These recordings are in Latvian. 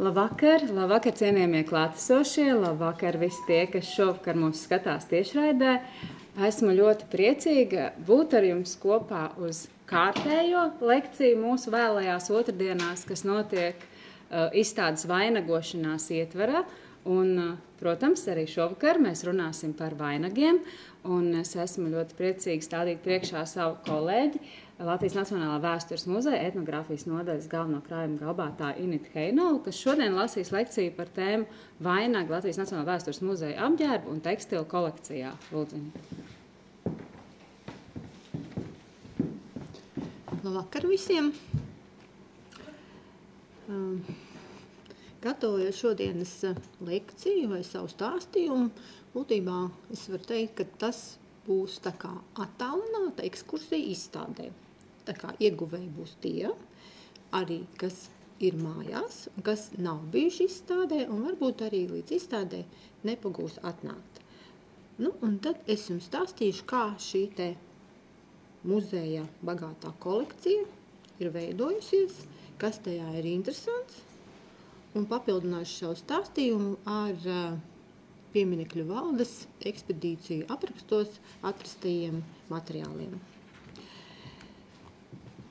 Labvakar, cienījamie klātesošie, labvakar visi tie, kas šovakar mūs skatās tiešraidē. Esmu ļoti priecīga būt ar jums kopā uz kārtējo lekciju mūsu vēlajās otrdienās, kas notiek izstādes vainagošanās ietverā. Un, protams, arī šovakar mēs runāsim par vainagiem, un es esmu ļoti priecīga stādīt priekšā savu kolēģi, Latvijas Nacionālā vēstures muzeja etnogrāfijas nodaļas galveno krājuma glabātāju Initu Heinovu, kas šodien lasīs lekciju par tēmu vainagi Latvijas Nacionālā vēstures muzeja apģērbu un tekstilu kolekcijā. Lūdzu. Labvakar visiem! Gatavojot šodienas lekciju vai savu stāstījumu, būtībā es varu teikt, ka tas būs tā kā attālināta ekskursija izstādē. Tā kā ieguvēji būs tie, arī kas ir mājās, kas nav bijuši izstādē un varbūt arī līdz izstādē nepagūs atnākt. Un tad es jums stāstīšu, kā šī te muzeja bagātā kolekcija ir veidojusies, kas tajā ir interesants, un papildināšu šo stāstījumu ar pieminekļu valdes ekspedīciju aprakstos atrastajiem materiāliem.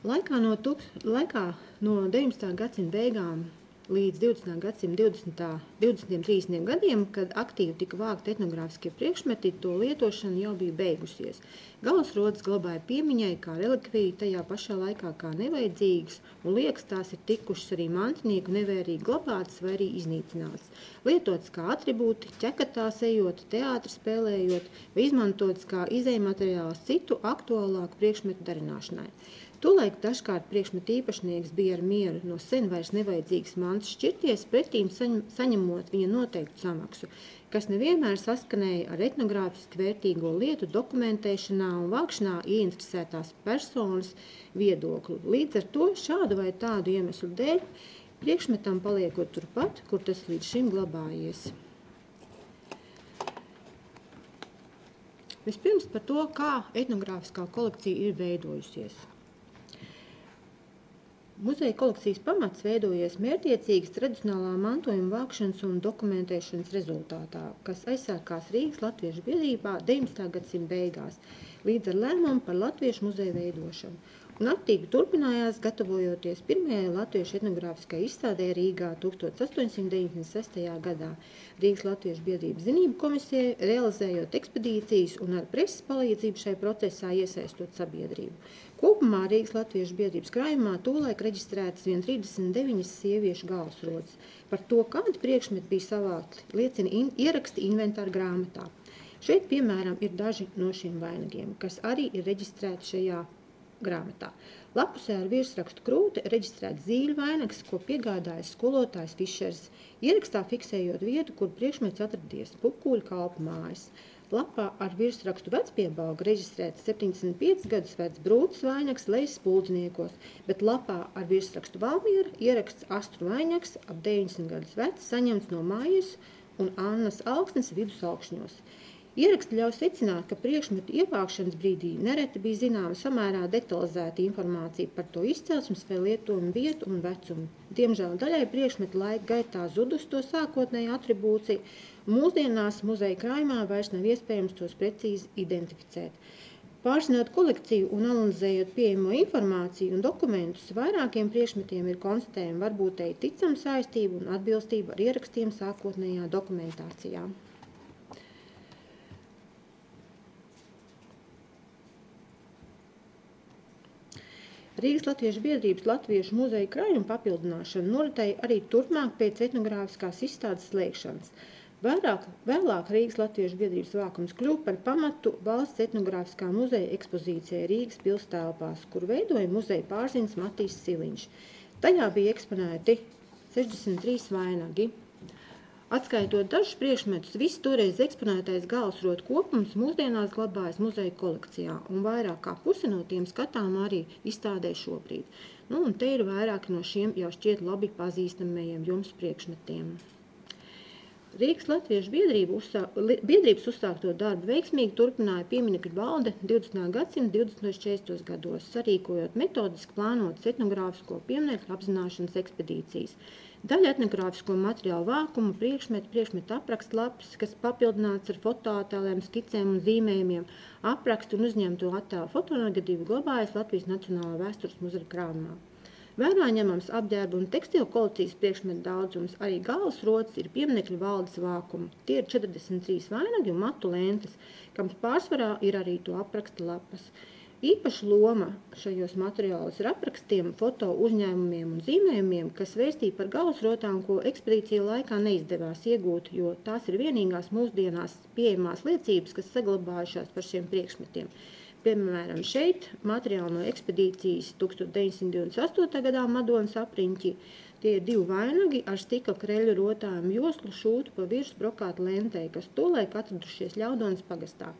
Laikā no 19. gadsimta beigām līdz 20. gadsimta 20-30 gadiem, kad aktīvi tika vākti etnogrāfiskie priekšmeti, to lietošana jau bija beigusies. Galvasrodes glabāja piemiņai kā relikviju, tajā pašā laikā kā nevajadzīgas, un liekas tās ir tikušas arī mantinieku nevērīgi glabātas vai arī iznīcinātas. Lietotas kā atribūti, ķekatās ejot, teātri spēlējot, vai izmantotas kā izejmateriāls citu aktuālāku priekšmetu darināšanai. Tolaik dažkārt priekšmetu īpašnieks bija ar mieru no sen vairs nevajadzīgas mantas šķirties, pretīm saņemot viņa noteiktu samaksu, kas nevienmēr saskanēja ar etnogrāfiski vērtīgo lietu dokumentēšanā un vākšanā ieinteresētās personas viedokli. Līdz ar to šādu vai tādu iemeslu dēļ priekšmetam paliekot turpat, kur tas līdz šim glabājies. Vispirms par to, kā etnogrāfiskā kolekcija ir veidojusies. Muzeja kolekcijas pamats veidojies mērķiecīgas tradicionālā mantojuma vākšanas un dokumentēšanas rezultātā, kas aizsākās Rīgas Latviešu biedrībā 19. gadsimta beigās, līdz ar lēmumu par Latviešu muzeju veidošanu, un aktīvi turpinājās gatavojoties pirmajai Latviešu etnogrāfiskai izstādē Rīgā 1896. gadā. Rīgas Latviešu biedrības zinību komisijai realizējot ekspedīcijas un ar preses palīdzību šai procesā iesaistot sabiedrību. Kopumā Rīgas Latviešu biedrības krājumā tolaik reģistrētas vien 39 sieviešu galvasrodes. Par to, kādi priekšmeti bija savākti, liecina ieraksti inventāra grāmatā. Šeit, piemēram, ir daži no šiem vainagiem, kas arī ir reģistrēti šajā grāmatā. Lapusē ar virsrakstu krūte reģistrēts zīļu vainags, ko piegādājas skolotājs Fišers, ierakstā fiksējot vietu, kur priekšmets atradies Pukuļu kalpu mājas. Lapā ar virsrakstu vecpiebalgu reģistrēts 75 gadus vecs brūces vainags Lejas Spuldзniekos, bet lapā ar virsrakstu Valmiera ieraksts Astru vainags ap 90 gadus vecs saņemts no Mājas un Annas Alksnes vidusaugšņos. Ieraksti ļauj secināt, ka priekšmetu ievākšanas brīdī nereti bija zināma samērā detalizēta informācija par to izcelsmes vai lietojumu vietu un vecumu. Diemžēl daļai priekšmetu laika gaitā zudus to sākotnēju atribūciju, mūsdienās muzeja krājumā vairs nav iespējams tos precīzi identificēt. Pārzinot kolekciju un analizējot pieejamo informāciju un dokumentus, vairākiem priekšmetiem ir konstatējama varbūtēji ticama saistība un atbilstība ar ierakstiem sākotnējā dokumentācijā. Rīgas Latviešu biedrības Latviešu muzeja krājuma papildināšana noritēja arī turpmāk pēc etnogrāfiskās izstādes slēgšanas. Vēlāk Rīgas Latviešu biedrības vākums kļuva par pamatu valsts etnogrāfiskā muzeja ekspozīcijai Rīgas pilstelpās, kur veidoja muzeja pārziņas Matīs Siliņš. Tajā bija eksponēti 63 vainagi. Atskaitot dažus priekšmetus, viss toreiz eksponētais galvasrodu kopums mūsdienās glabājas muzeja kolekcijā, un vairāk kā pusi no tiem skatām arī izstādē šobrīd. Un te ir vairāki no šiem jau šķiet labi pazīstamajiem jums priekšmetiem. Rīgas Latviešu biedrības uzsākto darbu veiksmīgi turpināja pieminekļu valde 20. gadsimta 20. gados, sarīkojot metodiski plānotas etnogrāfisko pieminekļu apzināšanas ekspedīcijas. Daļa etnogrāfisko materiālu vākumu, priekšmetu aprakstlapas, kas papildināts ar fotoattēliem, skicēm un zīmējumiem, aprakstu un uzņemto attēlu fotonegatīvu glabājas Latvijas Nacionālā vēstures muzeja krājumā. Vērā ņemams apģērbu un tekstilu kolekcijas priekšmetu daudzums, arī galvasrotas ir pieminekļu valdes vākuma. Tie ir 43 vainagi un matu lentes, kam pārsvarā ir arī to apraksta lapas. Īpaša loma šajos materiālos ir aprakstiem, foto uzņēmumiem un zīmējumiem, kas vēstīja par galvasrotām, ko ekspedīcija laikā neizdevās iegūt, jo tās ir vienīgās mūsdienās pieejamās liecības, kas saglabājušās par šiem priekšmetiem. Piemēram, šeit materiāli no ekspedīcijas 1928. gadā Madonas apriņķi. Tie ir 2 vainagi ar stikla kreļu rotājumu joslu šūtu pa virs brokāta lentei, kas tolaik atradušies Ļaudonas pagastā.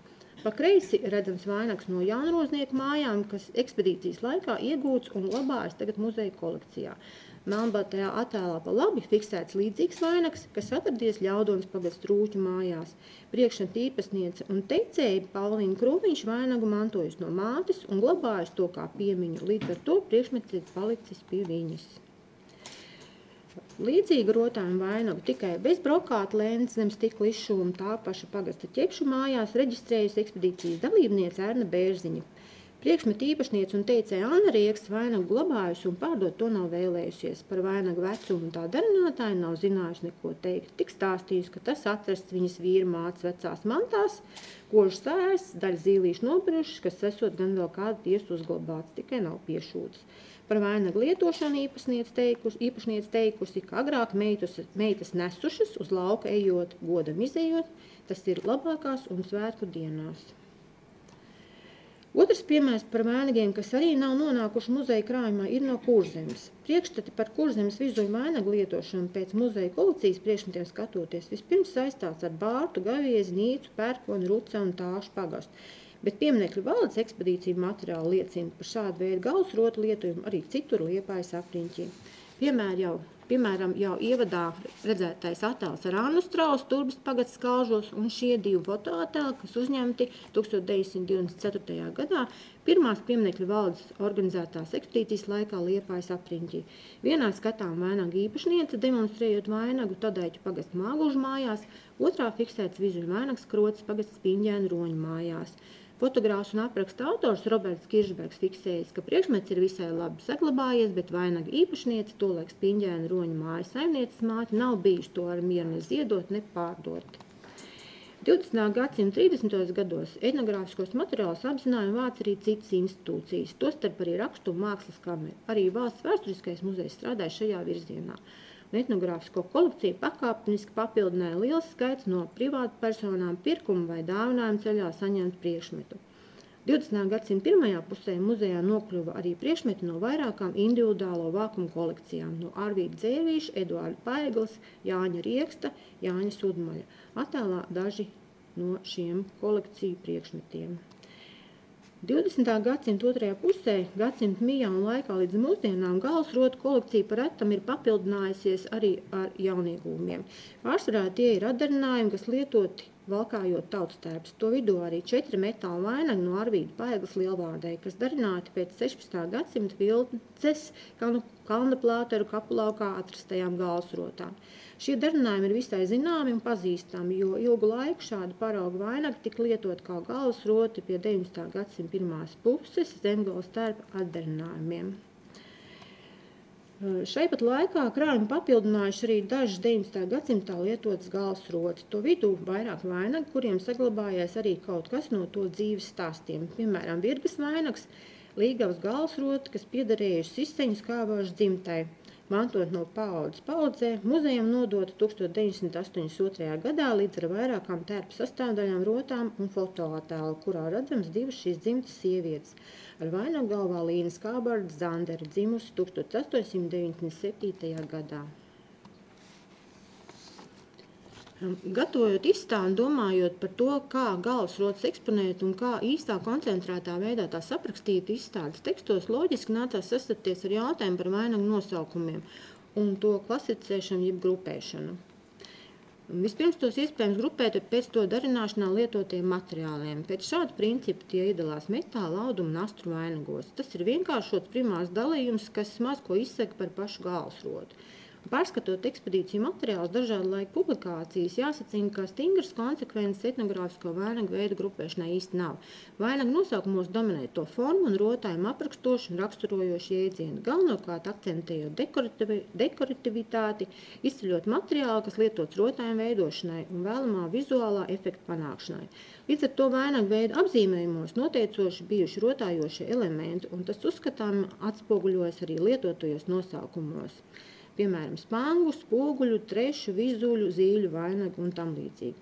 Pa kreisi redzams vainags no jaunroznieku mājām, kas ekspedīcijas laikā iegūts un glabājas tagad muzeja kolekcijā. Melnbaltajā attēlā pa labi fiksēts līdzīgs vainags, kas atradies Ļaudonas pagasta Rūķu mājās. Priekšmetu īpašniece un teicēja Paulīna Krūmiņš vainagu mantojas no mātes un glabājas to kā piemiņu. Līdz ar to priekšmets ir palicis pie viņas. Līdzīgu rotājumu vainagu tikai bez brokāta lentes zem stikla izšūma tā paša pagasta Ķepšu mājās reģistrējusi ekspedīcijas dalībniece Erna Bērziņa. Priekšmetu īpašniece un teicēja Anna Rieksts vainagu glabājusi un pārdot to nav vēlējusies. Par vainagu vecumu un tā darinātāju nav zinājuši neko teikt. Tik stāstījusi, ka tas atrasts viņas vīra mātes vecās mantās, kožu sēs, daļa zīlīšu nobirušas, kas esot gan vēl kādu tiesu uzglabāts, tikai nav piešūtas. Par vainagu lietošanu īpašniece teikusi, ka agrāk meitas nesušas uz lauka ejot, godam izejot, tas ir labākās un svētku dienās. Otrs piemērs par vainagiem, kas arī nav nonākuši muzeja krājumā, ir no Kurzemes. Priekšstati par Kurzemes vizuļu vainagu lietošanu pēc muzeja kolekcijas priekšmetiem skatoties vispirms saistāts ar Bārtu, Gaviezi, Nīcu, Pērkoni, Ruce un Tāšu pagastu. Bet pieminekļu valdes ekspedīciju materiāli liecina par šādu veidu galvasrotu lietojumu arī citur Liepājas apriņķī. Piemēram, jau ievadā redzētais attēls ar Annu Strausu Turbas pagasts Kalžos un šie 2 fotoattēli, kas uzņemti 1924. gadā pirmās pieminekļu valdes organizētās ekspedīcijas laikā Liepājas apriņķī. Vienā skatām vainagu īpašniece demonstrējot vainagu Tadaiķu pagasta Māgužu mājās, otrā fiksēts vizuļu vainags Krotas pagasta Spiņģēnu Roņu mājās. Fotogrāfs un apraksta autors Roberts Kiršbergs fiksējis, ka priekšmets ir visai labi saglabājies, bet vainaga īpašniece, tolaik Spiņģēna Roņu mājas saimnieces māte, nav bijuši to ar mieru ne ziedot, ne pārdot. 20. gadsimta 30. gados etnogrāfiskos materiālus apzināja un vāc arī citas institūcijas, tostarp arī Rakstu un mākslas kamera. Arī Valsts vēsturiskais muzejs strādāja šajā virzienā. Etnogrāfisko kolekciju pakāpeniski papildināja liels skaits no privātu personām pirkumu vai dāvinājumu ceļā saņemt priekšmetu. 20. gadsimta pirmajā pusē muzejā nokļuva arī priekšmeti no vairākām individuālo vākumu kolekcijām no Arvīda Dzēvīša, Eduarda Paeglas, Jāņa Rieksta, Jāņa Sudmaļa. Attēlā daži no šiem kolekciju priekšmetiem. 20. gadsimta otrajā pusē, gadsimta mijā un laikā līdz mūsdienām galvasrotu kolekcija par retam ir papildinājusies arī ar jauniegūmiem. Pārsvarā tie ir atdarinājumi, kas lietoti valkājot tautstērpus. To vidū arī 4 metāla vainagi no Arvīda Paeglas lielvārdei, kas darināti pēc 16. gadsimta Vilces kalna plāteru kapulaukā atrastajām galvasrotām. Šie darinājumi ir visai zināmi un pazīstami, jo ilgu laiku šādu paraugu vainagi tika lietot kā galvasroti pie 19. gadsimta pirmās puses zemgales stērpa atdarinājumiem. Šai pat laikā krājumi papildinājuši arī dažas 19. gadsimtā lietotas galvasrotas. To vidū vairāk vainagi, kuriem saglabājās arī kaut kas no to dzīves stāstiem. Piemēram, Virgas vainags, Līgavas galvasrota, kas piederējuši Siseņu skābošu dzimtai. Mantot no paaudzes paudzē, muzejam nodota 1982. gadā līdz ar vairākām tērpa sastāvdaļām, rotām un fotoattēlu, kurā redzams 2 šīs dzimtas sievietes. Ar vainagu galvā Līna Skābarda Zandere, dzimusi 1897. gadā. Gatavojot izstādi, domājot par to, kā galvasrotas eksponēt un kā īstā koncentrētā veidā tās aprakstīt izstādes tekstos, loģiski nācās sastapties ar jautājumu par vainagu nosaukumiem un to klasificēšanu jeb grupēšanu. Vispirms tos iespējams grupēt pēc to darināšanā lietotiem materiāliem. Pēc šāda principa tie iedalās metāla, auduma un astru vainagos. Tas ir vienkāršots primārs dalījums, kas maz ko izsaka par pašu galvasrotu. Pārskatot ekspedīciju materiālus, dažādu laiku publikācijas, jāsacina, ka stingras konsekvences etnogrāfisko vainagu veidu grupēšanai īsti nav. Vainagu nosaukumos dominē to formu un rotājumu aprakstoši un raksturojoši jēdzieni, galvenokārt akcentējot dekorativitāti, izceļot materiālu, kas lietots rotājumu veidošanai un vēlamā vizuālā efekta panākšanai. Līdz ar to vainagu veidu apzīmējumos noteicoši bijuši rotājošie elementi, un tas uzskatām atspoguļojas arī lietotajos nosaukumos. Piemēram, spangu, spoguļu, trešu, vizuļu, zīļu, vainagu un tam līdzīgi.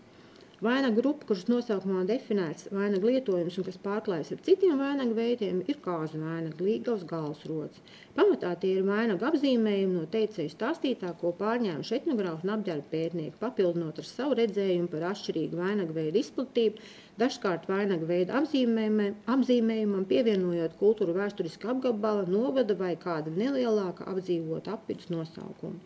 Vainagu grupa, kuras nosaukumā definēts vainagu lietojums un kas pārklājas ar citiem vainagu veidiem, ir kāzu vainagu, līgavs, galvasrods. Pamatā tie ir vainagu apzīmējumi no teicēju stāstītā, ko pārņēmuši etnogrāfi un apģērba pētnieki, papildinot ar savu redzējumu par atšķirīgu vainagu veidu izplatību, dažkārt vainagu veidu apzīmējumam pievienojot kultūru vēsturiska apgabala, novada vai kāda nelielāka apdzīvota apvidus nosaukumu.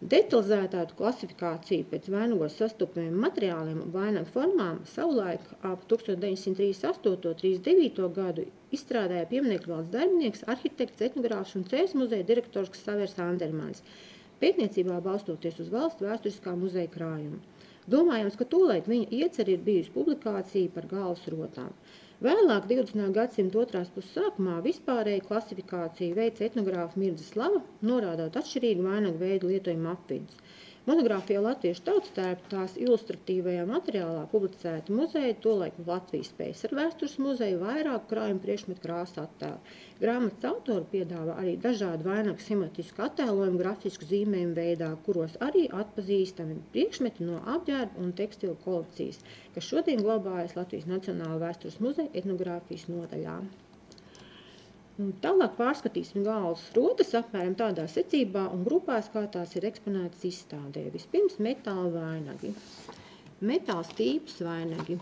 Detalizētātu klasifikāciju pēc vainagos sastopamiem materiāliem un vainagu formām savulaik ap 1938–39 gadu izstrādāja pieminieku valsts darbinieks, arhitekts, etnogrāfs un Cēs muzeja direktors Ksavers Andermans, pētniecībā balstoties uz valsts vēsturiskā muzeja krājumu. Domājams, ka tūlaik viņa ieceri ir bijusi publikācija par galvasrotām. Vēlāk 20. gadsimta otrās puses sākumā vispārēju klasifikāciju veica etnogrāfa Mirza Slava, norādot atšķirīgu vainagu veidu lietojumu apvidus. Monogrāfijā Latviešu tautstērpa tās ilustratīvajā materiālā publicēta muzeja tolaik Latvijas Pēcera vēstures muzeja vairāku krājumu priekšmetu krāsu attēlu. Grāmatas autori piedāvā arī dažādu vainagu schematisku attēlojumu grafisku zīmējumu veidā, kuros arī atpazīstami priekšmeti no apģērba un tekstilu kolekcijas, kas šodien glabājas Latvijas Nacionālā vēstures muzeja etnogrāfijas nodaļā. Un tālāk pārskatīsim galvasrotas apmēram tādā secībā un grupās, kā tās ir eksponētas izstādē. Vispirms metāla vainagi. Metāla stīpas vainagi.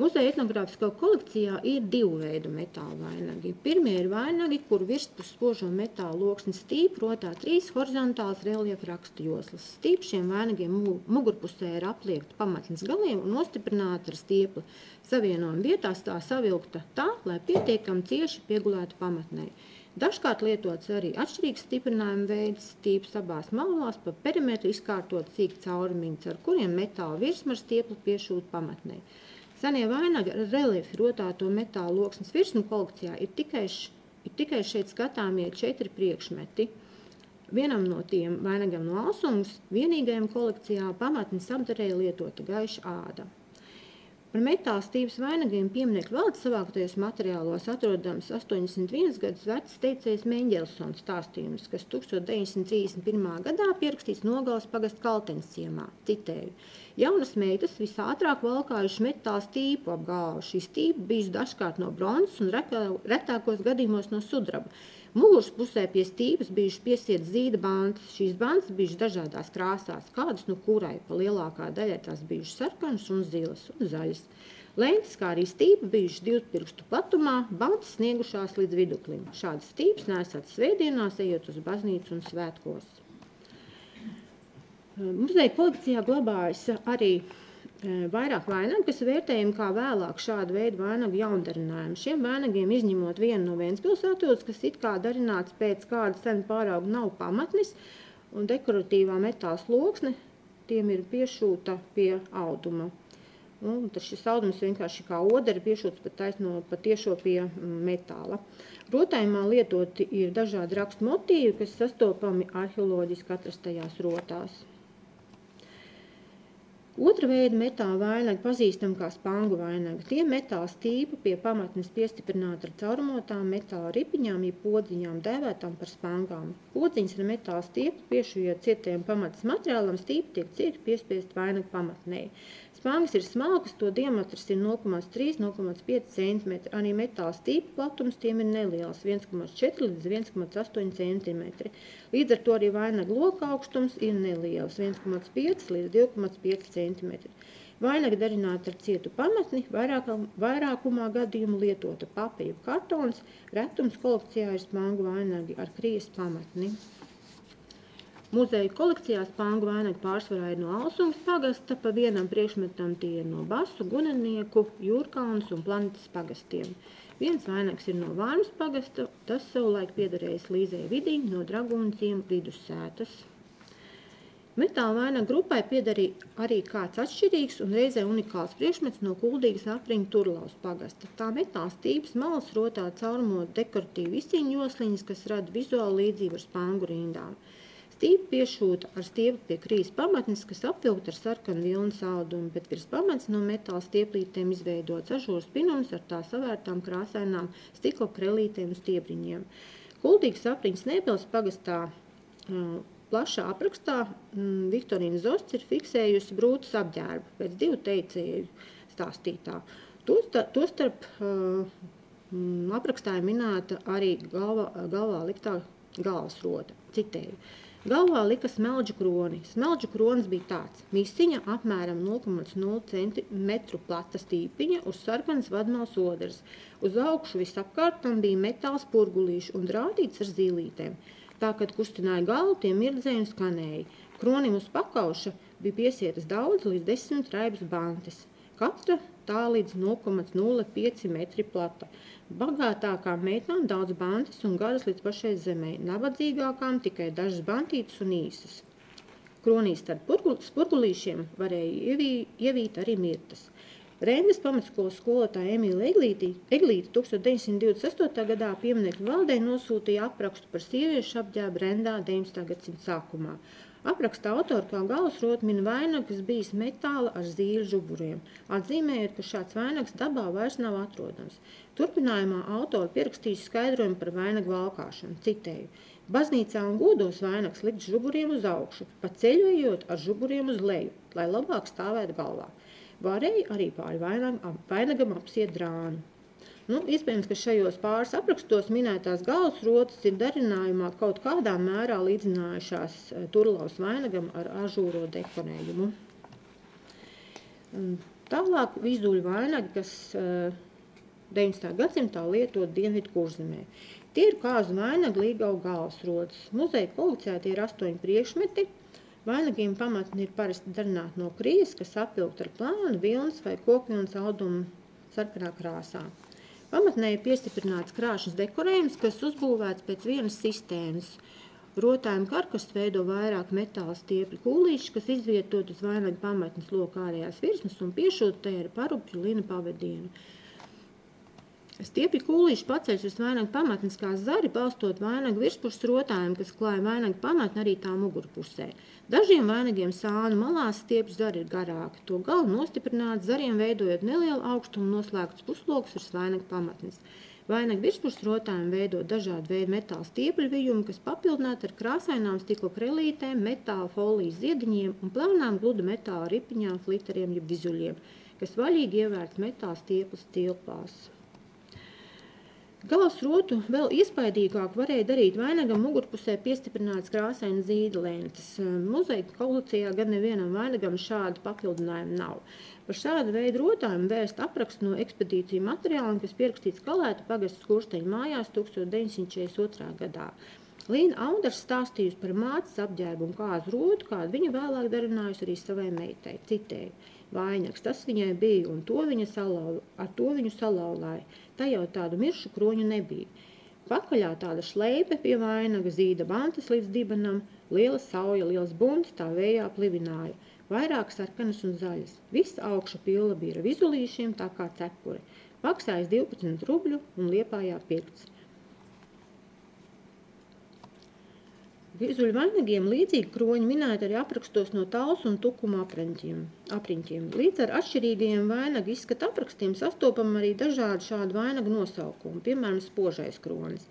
Muzeja etnogrāfiskā kolekcijā ir divu veidu metāla vainagi. Pirmie ir vainagi, kur virspus spožo metāla loksni stīpu rotā 3 horizontāls reliefa rakstu joslas. Stīpa šiem vainagiem mugurpusē ir apliekta pamatnes galiem un nostiprināta ar stiepli. Savienojuma vietās tā savilkta tā, lai pietiekami cieši piegulētu pamatnei. Dažkārt lietots arī atšķirīgs stiprinājuma veids, stīpas abās malās pa perimetru izkārtot cīk caurumiņus, ar kuriem metāla virsma ar stiepli piešūt pamatnei. Senie vainagi ar reliefu rotāto metāla loksnes virsmu kolekcijā ir tikai šeit skatāmie 4 priekšmeti. Vienam no tiem vainagam no Alsumas vienīgajam kolekcijā pamatnes apdarēja lietota gaiša āda. Par metāla stīpas vainagiem pieminieku valdes savāktajos materiālos atrodams 81 gadus vecs teicējs Meņģelsons stāstījums, kas 1931. gadā pierakstīts Nogales pagasta Kaltenes ciemā. Citēju: jaunas meitas visātrāk valkājuši metāla stīpu ap galvu. Šī stīpa bijusi dažkārt no bronzas un retākos gadījumos no sudraba. Muguras pusē pie stīpas bijuši piesietas zīda bantas. Šīs bantas bijušas dažādās krāsās, kādas nu kurai, pa lielākā daļai tās bijušas sarkanas un zilas un zaļas. Lentes, kā arī stīpa bijušas 2 pirkstu platumā, bantas sniegušās līdz viduklim. Šādas stīpas nesāts svētdienās, ejot uz baznīcu un svētkos. Muzeja kolekcijā glabājas arī vairāk vainagu, kas vērtējumi kā vēlāk šādu veidu vainagu jaundarinājumu. Šiem vainagiem izņemot vienu no Ventspils atbildes, kas it kā darināts pēc kāda sena pārauga nav pamatnis, un dekoratīvā metāla sloksne tiem ir piešūta pie auduma. Un tad šis audums vienkārši kā oderi piešūts pa tiešo pie metāla. Rotājumā lietoti ir dažādi rakstu motīvi, kas sastopami arheoloģiski atrastajās rotās. Otra veida metāla vainagi pazīstam kā spangu vainagi. Tie metāla stīpa pie pamatnes piestiprināta ar caurumotām metāla ripiņām, ja podziņām dēvētām par spangām. Podziņas ar metāla stiepu piešujot cietiem pamatas materiālam, stīpa tiek cieti piespiest vainagu pamatnei. Spangas ir smalkas, to diametrs ir 0,3–0,5 cm. Arī metāla stīpa platums tiem ir neliels, 1,4 līdz 1,8 cm. Līdz ar to arī vainaga loka augstums ir neliels, 1,5 līdz 2,5 cm. Vainaga darināta ar cietu pamatni, vairākumā gadījumu lietota papīra kartons, retums kolekcijā ir spangu vainagi ar krijas pamatni. Muzeja kolekcijā spangu vainagi pārsvarā ir no Alsungas pagasta, pa vienam priekšmetam tie ir no Basu, Gunenieku, Jūrkalnas un Planetas pagastiem. Viens vainags ir no Vārmas pagasta, tas savulaik piederējis Līzei Vidiņ no Dragūnu ciema vidussētas. Metāla vainaga grupai pieder arī kāds atšķirīgs un reizē unikāls priekšmets no Kuldīgas apriņu Turlaus pagasta. Tā metāla stīpas malas rotā caurumot dekoratīvu izcīņu josliņas, kas rada vizuālu līdzību ar spangu rindām. Stīpa piešūta ar stiepu pie krīs pamatnes, kas apvilkta ar sarkanu vilnas audumu, bet virs pamatnes no metāla stieplītēm izveidots ažūras pinums ar tā savērtām krāsainām stikla krelītēm un stiebriņiem. Kuldīgas apriņas Nēpils pagastā plašā aprakstā Viktorīna Zosts ir fiksējusi brūtas apģērbu pēc divu teicēju stāstītā. Tostarp aprakstā ir minēta arī galvā liktā galvas rota. Citēju. Galvā lika smeldžu kroni. Smeldžu kronis bija tāds. Misiņa apmēram 0,0 cm plata stīpiņa uz sarkanas vadmals oders. Uz augšu visapkārt tam bija metāls purgulīši un drātīts ar zīlītēm. Tā, kad kustināja galvu, tie mirdzēja un skanēja. Kronim uz pakauša bija piesietas daudz līdz 10 raibas bantes. Katra tā līdz 0,05 metri plata. Bagātākām meitām daudz bantes un garas līdz pašai zemē. Nabadzīgākām tikai dažas bantītas un īsas. Kronīs starp spurgulīšiem varēja ievīt arī mirtas. Rendes pamatskolas skolotāja Emīla Eglīte 1928. gadā pieminekļu valdē nosūtīja aprakstu par sieviešu apģērbu rendā 19. gadsimta sākumā. Apraksta autori kā galvasrotu min vainagu, kas bijis metāla ar zīļu žuburiem, atzīmējot, ka šāds vainags dabā vairs nav atrodams. Turpinājumā autori pierakstījuši skaidrojumu par vainagu valkāšanu, citēju. Baznīcā un godos vainags likt žuburiem uz augšu, pa ceļu ejot ar žuburiem uz leju, lai labāk stāvētu galvā. Varēja arī pāri vainagam apsiet drānu. Iespējams, ka šajos pāris aprakstos minētās galvasrotas ir darinājumā kaut kādā mērā līdzinājušās Turlaus vainagam ar ažūro dekorējumu. Tālāk vizuļu vainagi, kas 19. gadsimtā lietot Dienvidu Kurzemē. Tie ir kāzu vainagi līgau galvasrotas. Muzeja kolekcijā tie ir 8 priekšmeti. Vainagiem pamatni ir parasti darināti no krijas, kas apvilkta ar plānu, vilnas vai kokvilnas audumu sarkanā krāsā. Pamatnē ir piestiprināts krāšņs dekorējums, kas uzbūvēts pēc vienas sistēmas. Rotājuma karkasts veido vairāk metāla stiepļu kūlīši, kas izvietot uz vainaga pamatnes loka ārējās virsmas un piešūt te ar parupju lina pavadienu. Stiepļu kūlīši paceļas uz vainaga pamatnes kā zari, balstot vainaga virspuses rotājumu, kas klāja vainaga pamatni arī tā mugurpusē. Dažiem vainagiem sānu malās stiepļu zari ir garāki. To galu nostiprināt zariem veidojot nelielu augstumu noslēgtus puslokus virs vainaga pamatnes. Vainaga virspuses rotājumu veido dažādu veidu metāla stiepļu vijumu, kas papildināti ar krāsainām stikla krelītēm, metāla folijas ziediņiem un plānām gluda metāla ripiņām, fliteriem jeb vizuļiem, kas vaļīgi ievērts metāla stieples tilpās. Galvasrotu vēl iespaidīgāk varēja darīt vainagam mugurpusē piestiprināts krāsainas zīda lentes. Muzeja kolekcijā gan nevienam vainagam šādu papildinājumu nav. Par šādu veidu rotājumu vērst aprakstu no ekspedīciju materiāliem, kas pierakstīts Kalētu pagasta Skursteņa mājās 1942. gadā. Līna Audars stāstījusi par mātes apģērbu un kāzu rotu, kādu viņa vēlāk darinājusi arī savai meitai. Citēju. Vainags, tas viņai bija, un ar to viņu salauzāja. Tā jau tādu miršu kroņu nebija. Pakaļā tāda šleipe pie vainaga, zīda bantas līdz dibenam, liela sauja, liels bunts tā vējā plivināja. Vairāk sarkanas un zaļas. Visa augša pila bija ar vizulīšiem, tā kā cepuri. Maksājis 12 rubļu un Liepājā pirkts. Vizuļu vainagiem līdzīgi kroņi minēti arī aprakstos no Taulas un Tukuma apriņķiem. Līdz ar atšķirīgajiem vainagu izskata aprakstiem sastopam arī dažādi šādu vainagu nosaukumi, piemēram, spožais kronis.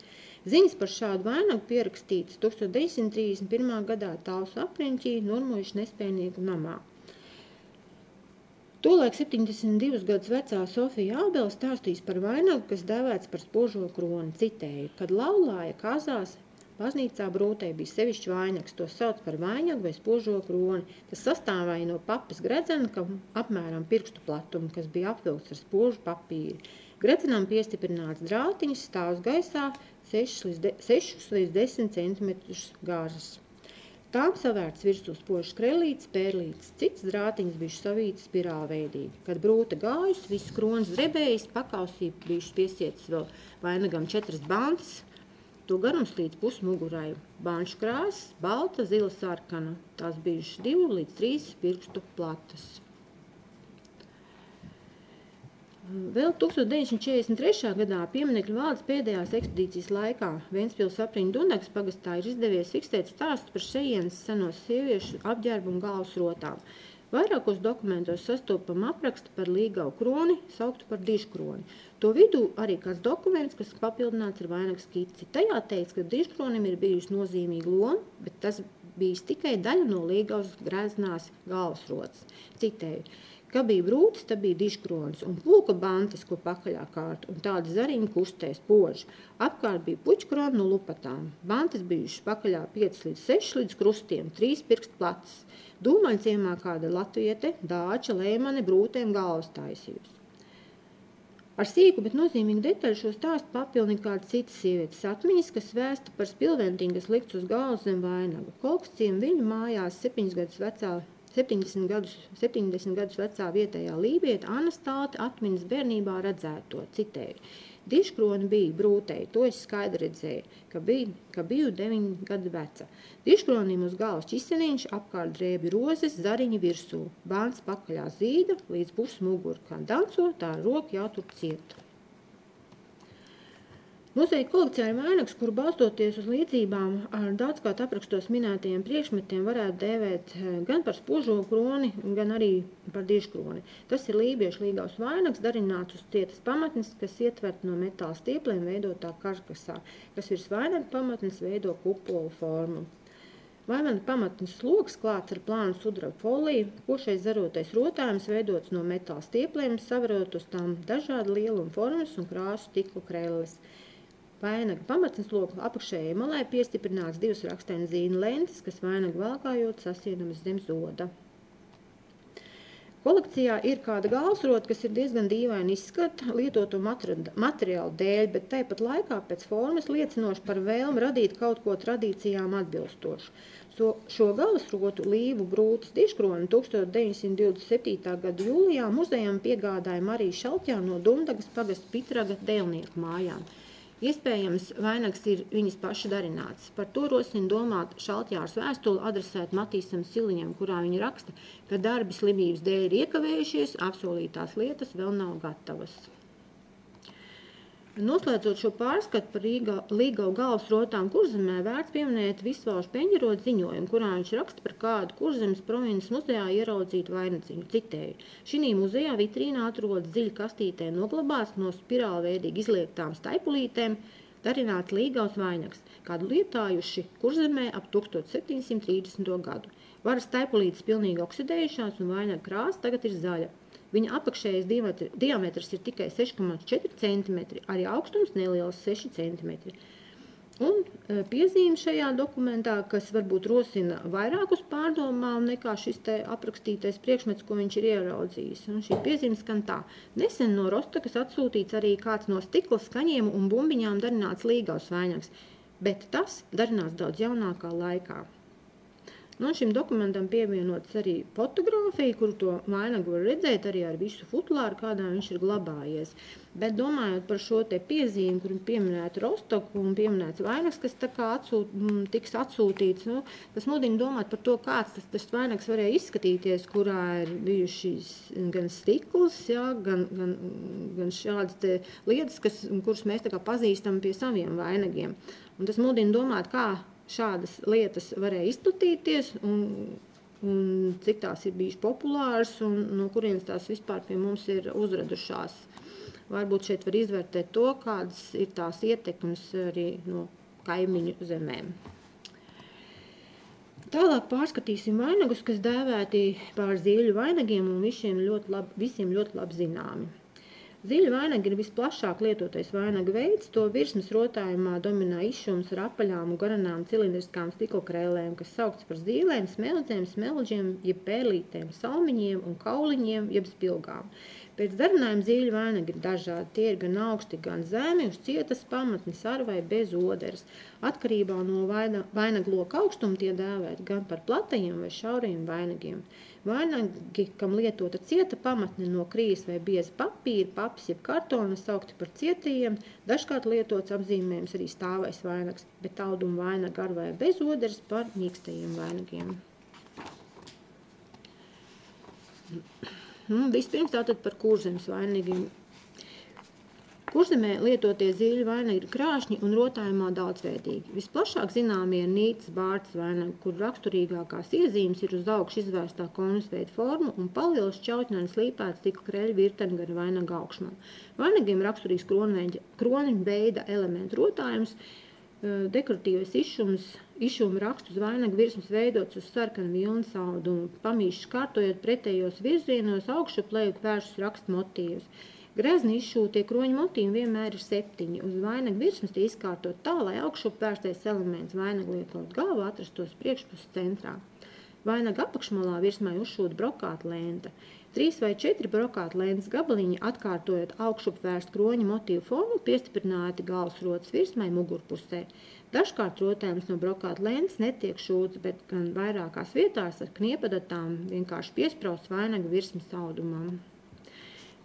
Ziņas par šādu vainagu pierakstītas 1931. gadā Taulas apriņķī Nurmuļš nespējnieku namā. Tolaik 72 gadus vecā Sofija Ābele stāstīs par vainagu, kas dēvēts par spožo kroni. Citēju, kad laulāja kazās, baznīcā brūtei bija sevišķi vainags, to sauc par vainagu vai spožo kroni. Tas sastāvēja no papas gredzena, apmēram pirkstu platumu, kas bija apvilkts ar spožu papīru. Gredzenam piestiprināts drātiņš, stāvs gaisā 6 līdz 10 cm gāzes. Tām savērts virsū spožs krellītes, pērlītes, cits drātiņas bijuši savītas spirālveidīgi. Kad brūta gājusi, viss kronis drebējis, pakausī bijuši piesietas vēl vainagam 4 bantas, to garums līdz pusmugurai. Banšu krāsas balta, zila, sarkana. Tās bijušas 2 līdz 3 pirkstu platas. Vēl 1943. gadā pieminekļu valdes pēdējās ekspedīcijas laikā Ventspils apriņu Dundagas pagastā ir izdevies fiksēt stāstu par šejienes senos sieviešu apģērbu un galvas rotām. Vairākos dokumentos sastopam aprakstu par līgavu kroni, sauktu par dižkroni. To vidū arī kāds dokuments, kas papildināts ar vainaga skici. Tajā teikts, ka dižkronim ir bijusi nozīmīga loma, bet tas bijis tikai daļa no līgavas greznās galvasrotas. Citēju. Ka bija brūtis, tad bija dižkronis un pulka bantas, ko pakaļā kārta, un tādi zariņi kustēs poži. Apkārt bija puķkroni no lupatām. Bantas bijušas pakaļā 5 līdz 6 līdz krustiem, 3 pirkstu platas. Dūmaļciemā kāda latviete, dāča, lēmane brūtēm galvas taisījusi. Ar sīku, bet nozīmīgu detaļu šo stāstu papildina kāda citas sievietes atmiņas, kas vēsta par spilventiņu, kas likts uz galvas zem vainaga. Kolksciem viņu mājās 70 gadus vecā vietējā lībieta Anastāte atmiņas bērnībā redzēto, citēju. Dižkroni bija brūtei, to es skaidri redzēju, ka biju 9 gadu veca. Dižkronim uz galvas ķiseniņš, apkārt drēbi rozes, zariņi virsū, bāns pakaļā zīda līdz pusmuguru, kā danco, tā roka jātur cieta. Muzeja kolekcijā ir vainags, kuru balstoties uz līdzībām ar daudzkārt aprakstos minētajiem priekšmetiem varētu dēvēt gan par spožo kroni, gan arī par dižkroni. Tas ir lībiešu līgavas vainags, darināts uz cietas pamatnes, kas ietvert no metāla stiepliem veidotā karkasā, kas virs vainaga pamatnes veido kupolu formu. Vainaga pamatnes sloks klāts ar plānu sudraba foliju, košais zarotais rotājums veidots no metāla stiepliem, savarot uz tām dažādu lieluma formas un krāsu stikla krelles. Vainaga pamatnes loku apakšējai malai piestiprināts 2 raksteņu zīna lentes, kas vainagu valkājot sasiedamas zem zoda. Kolekcijā ir kāda galvasrota, kas ir diezgan dīvaini izskata lietoto materiālu dēļ, bet tāpat laikā pēc formas liecinoši par vēlmi radīt kaut ko tradīcijām atbilstošu. Šo galvasrotu līvu brūtas dižkroni 1927. gada jūlijā muzejam piegādāja Marija Šalķā no Dundagas pagasta Pitraga dēlnieku mājām. Iespējams, vainags ir viņas paša darināts. Par to rosina domāt Šaltjāras vēstuli adresēt Matīsam Siliņam, kurā viņa raksta, ka darbi slimības dēļ ir iekavējušies, apsolītās lietas vēl nav gatavas. Noslēdzot šo pārskatu par līgavu galvasrotām Kurzemē, vērts pieminēt Visvaldu Peņģerotu ziņojumu, kurā viņš raksta par kādu Kurzemes provinces muzejā ieraudzītu vainadziņu. Citēju. Šī muzejā vitrīnā atrodas dziļi kastītē noglabāts no spirālveidīgi izliektām staipulītēm darināts līgavas vainags, kādu lietājuši Kurzemē ap 1730. gadu. Varas staipulītes pilnīgi oksidējušās un vainaga krāsa tagad ir zaļa. Viņa apakšējais diametrs ir tikai 6,4 cm, arī augstums neliels 6 cm. Un piezīme šajā dokumentā, kas varbūt rosina vairāk uz pārdomām nekā šis te aprakstītais priekšmets, ko viņš ir ieraudzījis. Un šī piezīme skan tā. Nesen no Rostokas atsūtīts arī kāds no stikla skaņiem un bumbiņām darināts līgavas vainags, bet tas darināts daudz jaunākā laikā. No šim dokumentam pievienots arī fotogrāfija, kuru to vainagu var redzēt arī ar visu futlāru, kādā viņš ir glabājies. Bet domājot par šo te piezīmi, kur pieminēta Rostoku un pieminēts vainags, kas tā kā tiks atsūtīts, tas mudina domāt par to, kāds tas vainags varēja izskatīties, kurā ir bijušas gan stikls, gan šādas te lietas, kuras mēs tā kā pazīstam pie saviem vainagiem. Un tas mudina domāt, kā šādas lietas varēja izplatīties un cik tās ir bijušas populāras un no kurienes tās vispār pie mums ir uzradušās. Varbūt šeit var izvērtēt to, kādas ir tās ietekmes arī no kaimiņu zemēm. Tālāk pārskatīsim vainagus, kas dēvēti par zīļu vainagiem un visiem ļoti labi zināmi. Zīļu vainagi ir visplašāk lietotais vainaga veids, to virsmas rotājumā dominē izšums ar apaļām un garanām cilindriskām stikla krēlēm, kas saukts par zīlēm, smeldžiem, jeb pērlītēm, salmiņiem un kauliņiem, jeb spilgām. Pēc darinājuma zīļu vainagi ir dažādi. Tie ir gan augsti, gan zemi, uz cietas pamatnes ar vai bez oderes. Atkarībā no vainagu loka augstuma tie dēvēti gan par platajiem vai šauriem vainagiem. Vainagi, kam lietota cieta pamatne no krijas vai bieza papīra, paps jeb kartona, saukti par cietajiem, dažkārt lietots apzīmējums arī stāvais vainags, bet auduma vainaga ar vai bez oderes par mīkstajiem vainagiem. Vispirms tātad par kurzemes vainagiem. Kurzemē lietotie zīļu vainagi ir krāšņi un rotājumā daudzveidīgi. Visplašāk zināmie ir nīcas bārtas vainagi, kur raksturīgākās iezīmes ir uz augšu izvērstā konusveida forma un paliels šķautņaini slīpēts stikla kreļu virteni gar vainaga augšmā. Vainagiem raksturīgs kroņa veida elementu rotājums, dekoratīvais izšuma raksts uz vainaga virsmas veidots uz sarkanu vilnas audumu, pamīšus kārtojot pretējos virzienos augšu pleju vēršus rakstu motīvus. Grezni izšūtie kroņa motīvi vienmēr ir 7. Uz vainaga virsmas tie izkārtot tā, lai augšup vērstais elements vainaga liekot galvu atrastos priekšpuses centrā. Vainaga apakšmalā virsmai uzšūta brokāta lenta. 3 vai 4 brokāta lentas gabaliņi atkārtojot augšup vērst kroņa motīvu formu piestiprināti galvas rotas virsmai mugurpusē. Dažkārt rotējums no brokāta lentas netiek šūts, bet gan vairākās vietās ar kniepadatām vienkārši piesprausts vainaga virsmas audumam.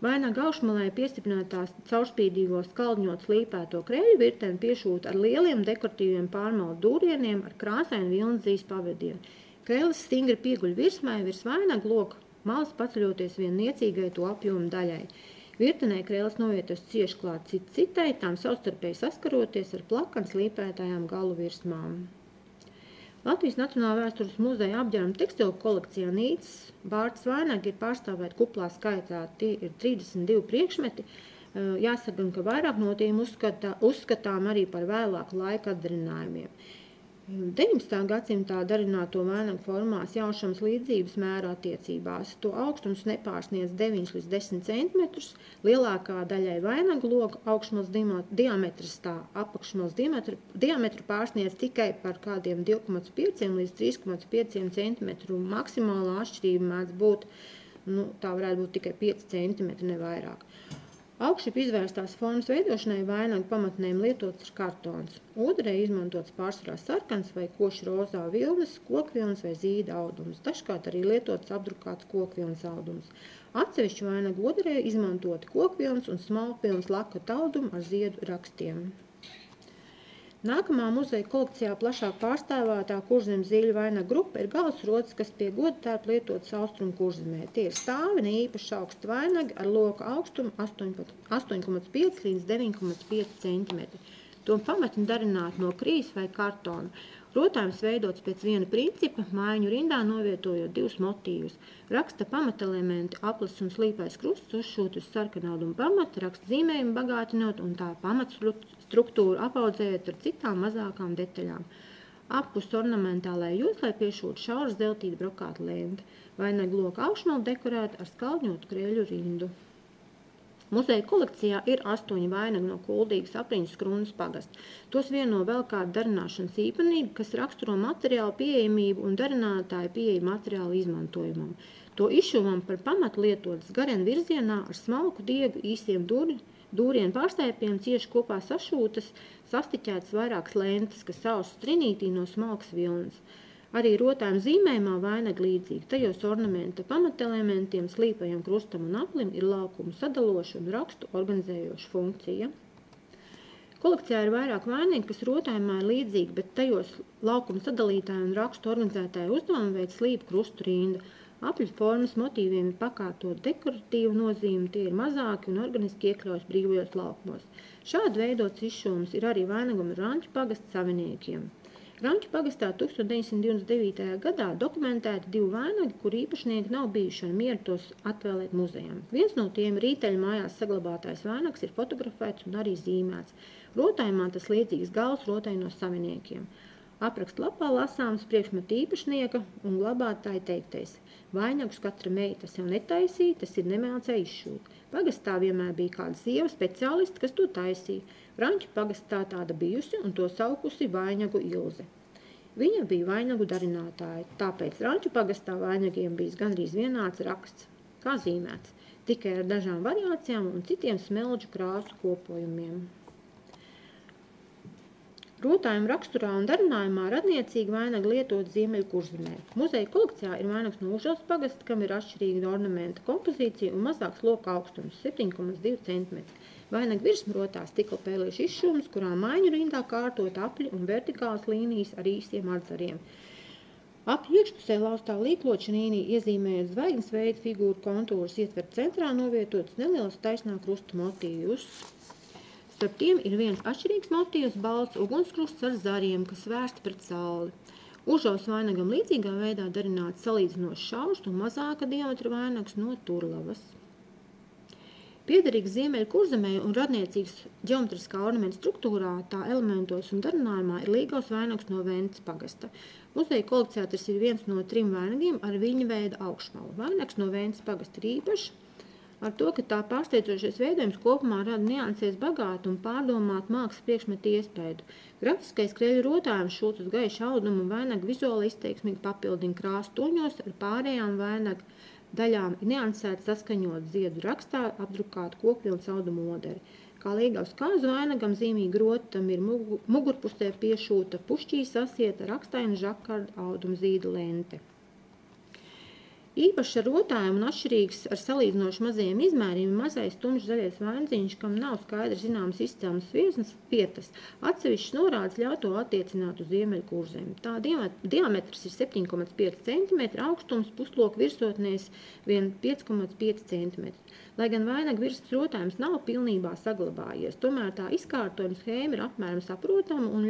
Vainaga augšmalē piestiprinātās caurspīdīgo skaldņot slīpēto kreļu virteni piešūta ar lieliem dekoratīviem pārmalu dūrieniem ar krāsainu vilnas zīles pavadienu. Kreļas stingri pieguļ virsmai virs vainaga loka, malas paceļoties vien niecīgai to apjomu daļai. Virtenē kreļas novietos cieši klāt citai, tām savstarpēji saskaroties ar plakan slīpētājām galu virsmām. Latvijas Nacionālā vēstures muzeja apģērba tekstilu kolekcijā nīcas bārtas vainagi ir pārstāvēti kuplā skaitā. Tie ir 32 priekšmeti. Jāsaka, ka vairāk no tiem uzskatām arī par vēlāku laika atdarinājumiem. 19. gadsimtā darināto vainagu formās jaušams līdzības mēra attiecībās. To augstums nepārsniedz 9 līdz 10 cm, lielākā daļai vainagu loka augšmals diametrs tā apakšmals diametru pārsniedz tikai par kādiem 2,5 līdz 3,5 cm. Maksimālā atšķirība mēdz būt, tā varētu būt tikai 5 cm, ne vairāk. Augšup izvērstās formas veidošanai vainagu pamatnēm lietots ir kartons. Oderē izmantots pārsvarā sarkans vai koši rozā vilnas, kokvilnas vai zīda audums. Dažkārt arī lietots apdrukāts kokvilnas audums. Atsevišķi vainagu oderē izmantoti kokvilnas un smalkvilnas lakata audumi ar ziedu rakstiem. Nākamā muzeja kolekcijā plašāk pārstāvētā kurzemes zīļu vainagu grupa ir galvasrotas, kas pie godtērpa lietotas austrumu kurzemē. Tie ir stāvi, ne īpaši augsti vainagi ar loka augstumu 8,5 līdz 9,5 cm. To pamatni darināti no krijas vai kartona. Rotājums veidots pēc viena principa, mājiņu rindā novietojot 2 motīvus. Raksta pamatelementi, aplis un slīpais krusts uzšūt uz sarkanauduma pamata, raksta zīmējumu bagātinot un tā pamatstruktūru apaudzējot ar citām mazākām detaļām. Apus ornamentālai joslai piešūt šauras zeltīta brokāta lenta. Vainagu loka augšmalu dekorēta ar skaldņotu kreļu rindu. Muzeja kolekcijā ir 8 vainagi no Kuldīgas apriņas Skrunas pagasta. Tos vieno vēl kāda darināšanas īpanība, kas raksturo materiālu pieejamību un darinātāju pieeju materiālu izmantojumam. To izšuvām par pamatu lietotas garien virzienā ar smalku diegu īsiem dūrienu pārstēpiem cieši kopā sašūtas, sastiķētas vairākas lentas, kas sausas trinītī no smalkas vilnas. Arī rotājuma zīmējumā vainaga līdzīgi. Tajos ornamenta pamatelementiem, slīpajam krustam un aplim ir laukumu sadaloša un rakstu organizējoša funkcija. Kolekcijā ir vairāk vainagi, kas rotājumā ir līdzīgi, bet tajos laukumu sadalītāju un rakstu organizētāju uzdevumu veids slīpu krustu rinda. Apļu formas motīviem ir pakārtot dekoratīvu nozīmi, tie ir mazāki un organiski iekļaujas brīvajos laukumos. Šādi veidots izšūms ir arī vainagam Ranču pagasta saviniekiem. Ranču pagastā 1929. gadā dokumentēti 2 vainagi, kur īpašnieki nav bijuši ar mieru tos atvēlēt muzejam. Viens no tiem rīteļu mājās saglabātais vainags ir fotografēts un arī zīmēts. Rotājumā tas līdzīgs galvas rotājumos saviniekiem. Apraksta lapā lasāms priekšmeta īpašnieka un glabātāja teiktais. Vainagus katra meita sev netaisīja, tas ir nemācēja izšūt. Pagastā vienmēr bija kāda sieva speciālista, kas to taisīja. Ranču pagastā tāda bijusi un to saukusi vainagu Ilze. Viņa bija vainagu darinātāja, tāpēc Ranču pagastā vainagiem bijis gandrīz vienāds raksts, kā zīmēts. tikai ar dažām variācijām un citiem smeldžu krāsu kopojumiem. Rotājuma raksturā un darinājumā radniecīgi vainagi lietot Ziemeļkurzemē. Muzeja kolekcijā ir vainags no Užavas pagasta, kam ir atšķirīga ornamenta kompozīcija un mazāks loka augstums – 7,2 cm. Vainaga virsma rotā stikla pēlīšu izšūms, kurā maiņu rindā kārtot apļi un vertikālas līnijas ar īstiem atzariem. Apļu iekšpusē laustā līkloča līnija iezīmējot zvaigznes veidu figūru kontūrus, ietver centrā novietotus nelielas taisnā krusta motīvus. Starp tiem ir viens atšķirīgs motīvs, balts ugunskrusts ar zariem, kas vērsti pret sauli. Užavas vainagam līdzīgā veidā darināts salīdzinoši šaurš un mazāka diametra vainags no Turlavas. Piederīgs Ziemeļkurzemē un radniecīgs ģeometriskā ornamenta struktūrā, tā elementos un darinājumā ir Līgavas vainags no Ventas pagasta. Muzeja kolekcijā tas ir viens no 3 vainagiem ar viļņa veida augšmalu. Vainags no Ventas pagasta ir īpašs ar to, ka tā pārsteidzošais veidojums kopumā rada niansēs bagātu un pārdomāt mākslas priekšmetu iespēju. Grafiskais kreļu rotājums šūts uz gaišu audumu un vainagu vizuāli izteiksmīgi papildina krāsu toņos ar pārējām vainagu daļām niansēt saskaņot ziedu rakstā apdrukāt kokvilnas audumu moderi. Kā Līgavas kāzu vainagam zīmīgi rotam ir mugurpusē piešūta pušķī sasieta rakstaina žakarda audumu zīda lente. Īpaši ar rotājumu un atšķirīgs ar salīdzinoši mazajiem izmēriem ir mazais tumšs zaļais vainziņš, kam nav skaidri zināmas izcelsmes vietas. Atsevišķas norādes ļauj to attiecināt uz Ziemeļkurzemi. Tā diametrs ir 7,5 cm, augstums pusloka virsotnēs vien 5,5 cm. Lai gan vainaga virsmas rotājums nav pilnībā saglabājies, tomēr tā izkārtojuma schēma ir apmēram saprotama un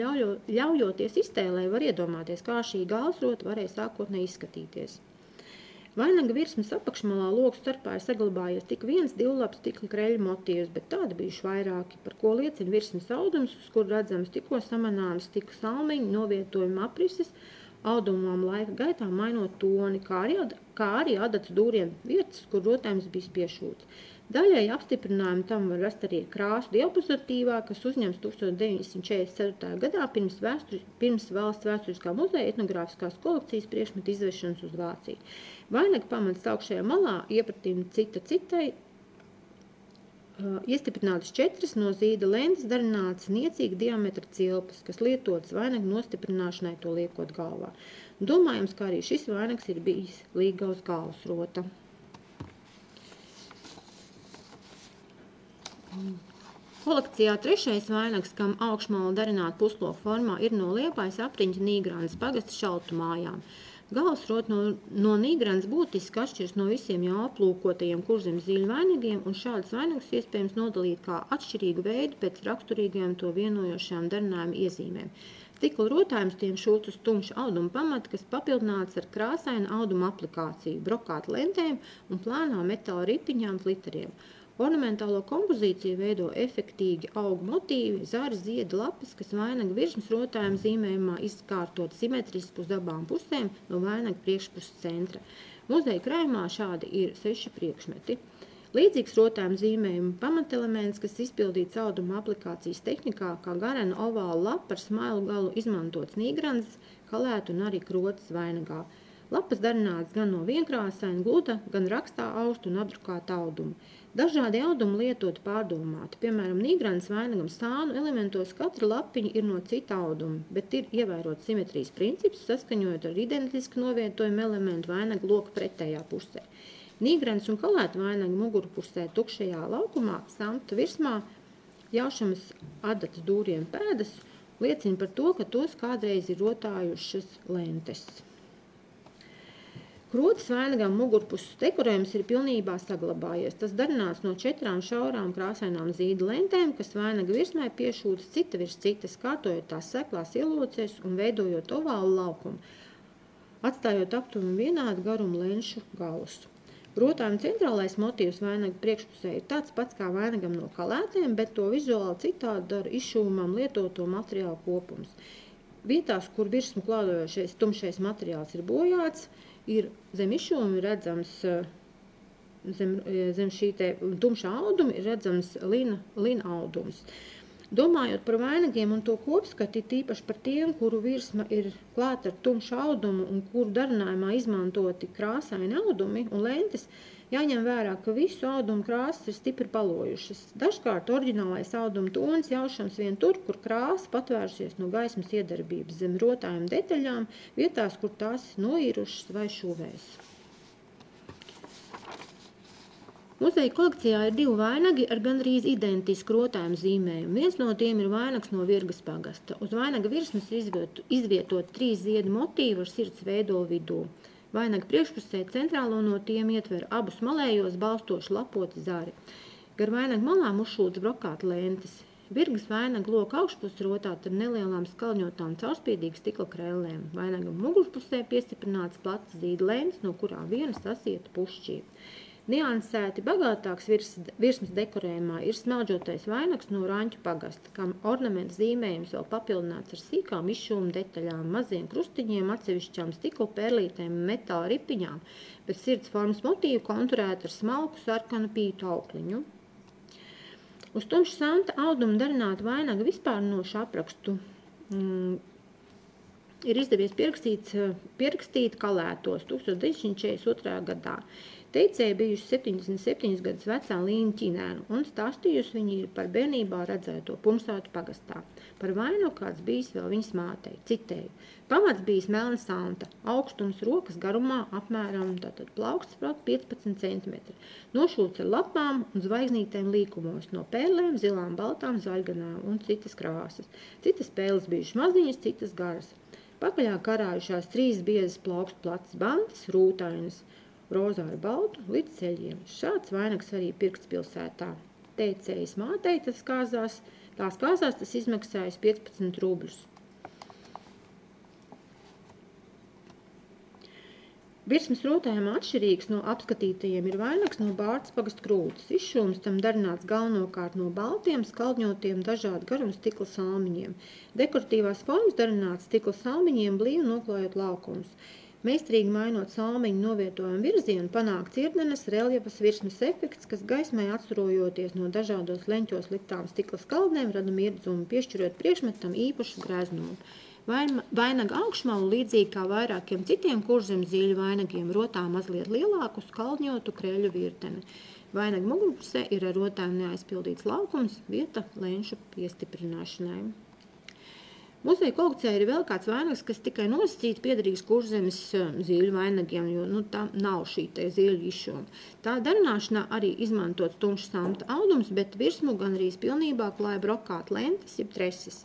ļaujoties iztēlē var iedomāties, kā šī galvasrota varēja sākotnēji izskatīties. Vainaga virsmas apakšmalā logu starpā ir saglabājies tik viens divlaps stikla kreļu motīvs, bet tādi bijuši vairāki, par ko liecina virsmas audums, uz kur redzams tikko samanāmas stikla salmiņu novietojuma aprises, audumām laika gaitā mainot toni, kā arī adatas dūriem vietas, kur rotājums bijis piešūts. Daļai apstiprinājumu tam var rast arī krāsu diapozitīvā, kas uzņems 1944. gadā pirms Valsts vēsturiskā muzeja etnogrāfiskās kolekcijas priekšmetu izvešanas uz Vāciju. Vainaga pamats augšējā malā iepratīm citai iestiprinātas 4 no zīda lentes darinātas niecīga diametra cilpas, kas lietotas vainaga nostiprināšanai to liekot galvā. Domājams, ka arī šis vainags ir bijis Līgavas galvasrota. Kolekcijā 3. vainags, kam augšmala darināta pusloka formā, ir no Liepājas apriņķa Nīgranas pagasta šaltu mājām. Galvasrota no Nīgranas būtiski atšķiras no visiem jau aplūkotajiem Kurzemes zīļu vainagiem, un šādas vainagus iespējams nodalīt kā atšķirīgu veidu pēc raksturīgajām to vienojošām darinājuma iezīmēm. Stikla rotājums tiem šūts uz tumša auduma pamata, kas papildināts ar krāsainu auduma aplikāciju, brokātu lentēm un plānām metāla ripiņām gliteriem. Ornamentālo kompozīciju veido efektīgi augu motīvi, zari, ziedi, lapas, kas vainaga virsmas rotājuma zīmējumā izkārtot simetriski uz abām pusēm no vainaga priekšpuses centra. Muzeja krājumā šādi ir 6 priekšmeti. Līdzīgs rotājuma zīmējuma pamatelements, kas izpildīts auduma aplikācijas tehnikā, kā garena ovāla lapa ar smailu galu izmantots Nīgranas, kalētu un arī krotas vainagā. Lapas darināts gan no vienkrāsaina gluda, gan rakstā austu un apdrukāta auduma. Dažādi audumi lietot pārdomāti, piemēram, Nīgranas vainagam sānu elementos katra lapiņa ir no cita auduma, bet ir ievērots simetrijas princips, saskaņojot ar identiski novietojumu elementu vainaga loka pretējā pusē. Nīgranas un kalēta vainaga mugurpusē tukšajā laukumā, samta virsmā, jaušamas adatas dūriem pēdas, liecina par to, ka tos kādreiz ir rotājušas lentes. Krotas vainagam mugurpuses dekorējums ir pilnībā saglabājies. Tas darināts no 4 šaurām krāsainām zīda lentēm, kas vainaga virsmai piešūtas cita virs citas, kārtojot tās seklās ielocēs un veidojot ovālu laukumu, atstājot aptuveni vienādu garumu lenšu galus. Rotājuma centrālais motīvs vainaga priekšpusē ir tāds pats kā vainagam no kalētēm, bet to vizuāli citādi dara izšūmam lietoto materiālu kopums. Vietās, kur virsmu klādojošais tumšais materiāls ir bojāts, ir zem izšūmi redzams, zem šī te tumšā auduma ir redzams lina audums. Domājot par vainagiem un to kopskati, tīpaši par tiem, kuru virsma ir klāta ar tumšu audumu un kuru darinājumā izmantoti krāsaini audumi un lentes, jāņem vērā, ka visu audumu krāsas ir stipri palojušas. Dažkārt oriģinālais auduma tonis jaušams vien tur, kur krāsa patvērsies no gaismas iedarbības zem rotājuma detaļām, vietās, kur tās noirušas vai šuvēs. Muzeja kolekcijā ir 2 vainagi ar gandrīz identisku rotājumu zīmējumu. Viens no tiem ir vainags no Virgas pagasta. Uz vainaga virsmas izvietot 3 ziedu motīvu ar sirds veidolu vidū. Vainaga priekšpusē centrālo no tiem ietver abus malējos balstoši lapoti zari. Gar vainaga malām uzšūts brokāta lentes. Virgas vainaga loka augšpus rotāta ar nelielām skalņotām caurspīdīgas stikla krellēm. Vainaga mugurpusē piestiprināts plats zīda lentes, no kurām viena sasieta pušķī. Niansēti bagātāks virsmas dekorējumā ir smeldžotais vainags no Raņķu pagasta, kam ornamenta zīmējums vēl papildināts ar sīkām izšūmu detaļām, maziem krustiņiem, atsevišķām stikla pērlītēm un metāla ripiņām, bet sirds formas motīvu konturēt ar smalku sarkanu pītu aukliņu. Uz tumša santa auduma darināta vainaga vispārinošu aprakstu ir izdevies pierakstīt kalētos 1942. gadā. Teicēja bijuši 77 gadus vecā Līna Ķinēnu un stāstījusi viņi ir par bērnībā redzēto Pumsātu pagastā. Par vainu kāds bijis vēl viņas mātei, citēju. Pamats bijis melna santa, augstums rokas garumā apmēram plauksts 15 cm. Nošūts ar lapām un zvaigznītēm līkumos, no pērlēm, zilām, baltām, zaļganām un citas krāsas. Citas pēles bijušas maziņas, citas garas. Pakaļā karājušās 3 biezas plaukstu plats bandas, rūtainas, rozā ar baltu līdz ceļiem. Šāds vainags arī pirkts pilsētā. Teicējas mātei tās kāzās tas izmaksājas 15 rubļus. Virsmas rotājumā atšķirīgs no apskatītajiem ir vainags no Bārtas pagasta krūtes. Izšūms tam darināts galvenokārt no baltiem, skaldņotiem, dažādu garumu stikla salmiņiem. Dekoratīvās formas darināts stikla salmiņiem, blīvi noklājot laukumus. Meistarīgi mainot salmiņu novietojumu virzienu, panāk cirdenes reljefas virsmas efekts, kas gaismai atsturojoties no dažādos leņķos liktām stikla skaldnēm, rada mirdzumu, piešķirot priekšmetam īpašu greznumu. Vainaga augšmalu, līdzīgi kā vairākiem citiem kurzemes zīļu vainagiem, rotā mazliet lielāku skaldņotu kreļu virteni. Vainaga mugurpusē ir ar rotām neaizpildīts laukums, vieta leņšu piestiprināšanai. Muzeja kolekcijā ir vēl kāds vainags, kas tikai nosacīti piederīgs kurzemes zīļu vainagiem, jo tā nav šī te zīļu izšūma. Tā darināšanā arī izmantots tumšs samta audums, bet virsmu gandrīz pilnībā klāja brokāta lentes, jeb treses.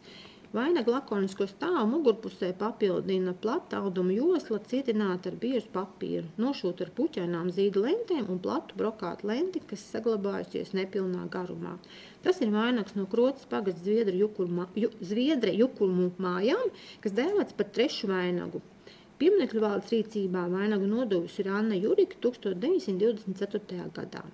Vainaga lakonisko stāvu mugurpusē papildina plata auduma josla, cietināta ar biezu papīru, nošūta ar puķainām zīda lentēm un platu brokāta lenti, kas saglabājusies nepilnā garumā. Tas ir vainags no Krotas pagasta Zviedre jukurmu mājām, kas dēvēts par 3. vainagu. Pieminekļu valdes rīcībā vainagu nodevusi ir Anna Jurika 1924. gadā.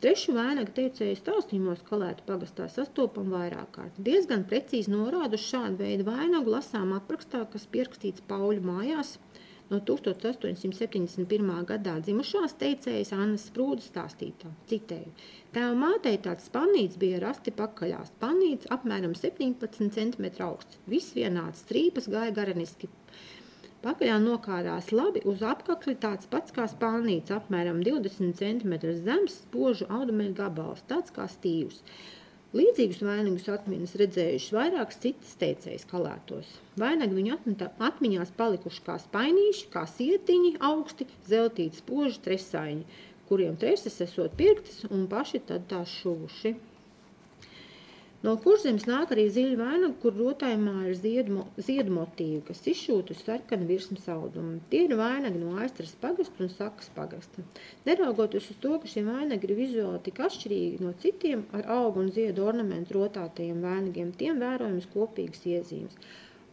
3. vainaga teicēju stāstījumos Kalētu pagastā sastopam vairāk kārt. Diezgan precīzi norāda uz šādu veidu vainagu lasām aprakstā, kas pierakstīts Pauļu mājās no 1871. gadā dzimušās teicējas Annas Sprūdas stāstītā. Citēju. Tēva mātei tāds spanīts bija rasti pakaļā. Spanīts apmēram 17 cm augsts. Viss vienāds, strīpas gāja gareniski. Pakaļā nokārās labi, uz apkakli tāds pats kā spalnīts, apmēram 20 cm zems, spožu audumeļu gabals, tāds kā stīvs. Līdzīgus vainagus atmiņas redzējuši vairākas citas teicējas kalētos. Vainagi viņu atmiņās palikuši kā spainīši, kā sietiņi augsti, zeltīti spoži tresaiņi, kuriem treses esot pirktas un paši tad tās šuvuši. No kurzemes nāk arī ziļu vainagu, kur rotājumā ir ziedu motīvi, kas izšūti uz sarkanu virsmas audumu. Tie ir vainagi no Aistras pagasta un Sakas pagasta. Neraugoties uz to, ka šie vainagi ir vizuāli tik atšķirīgi no citiem ar augu un ziedu ornamentu rotātajiem vainagiem, tiem vērojams kopīgas iezīmes.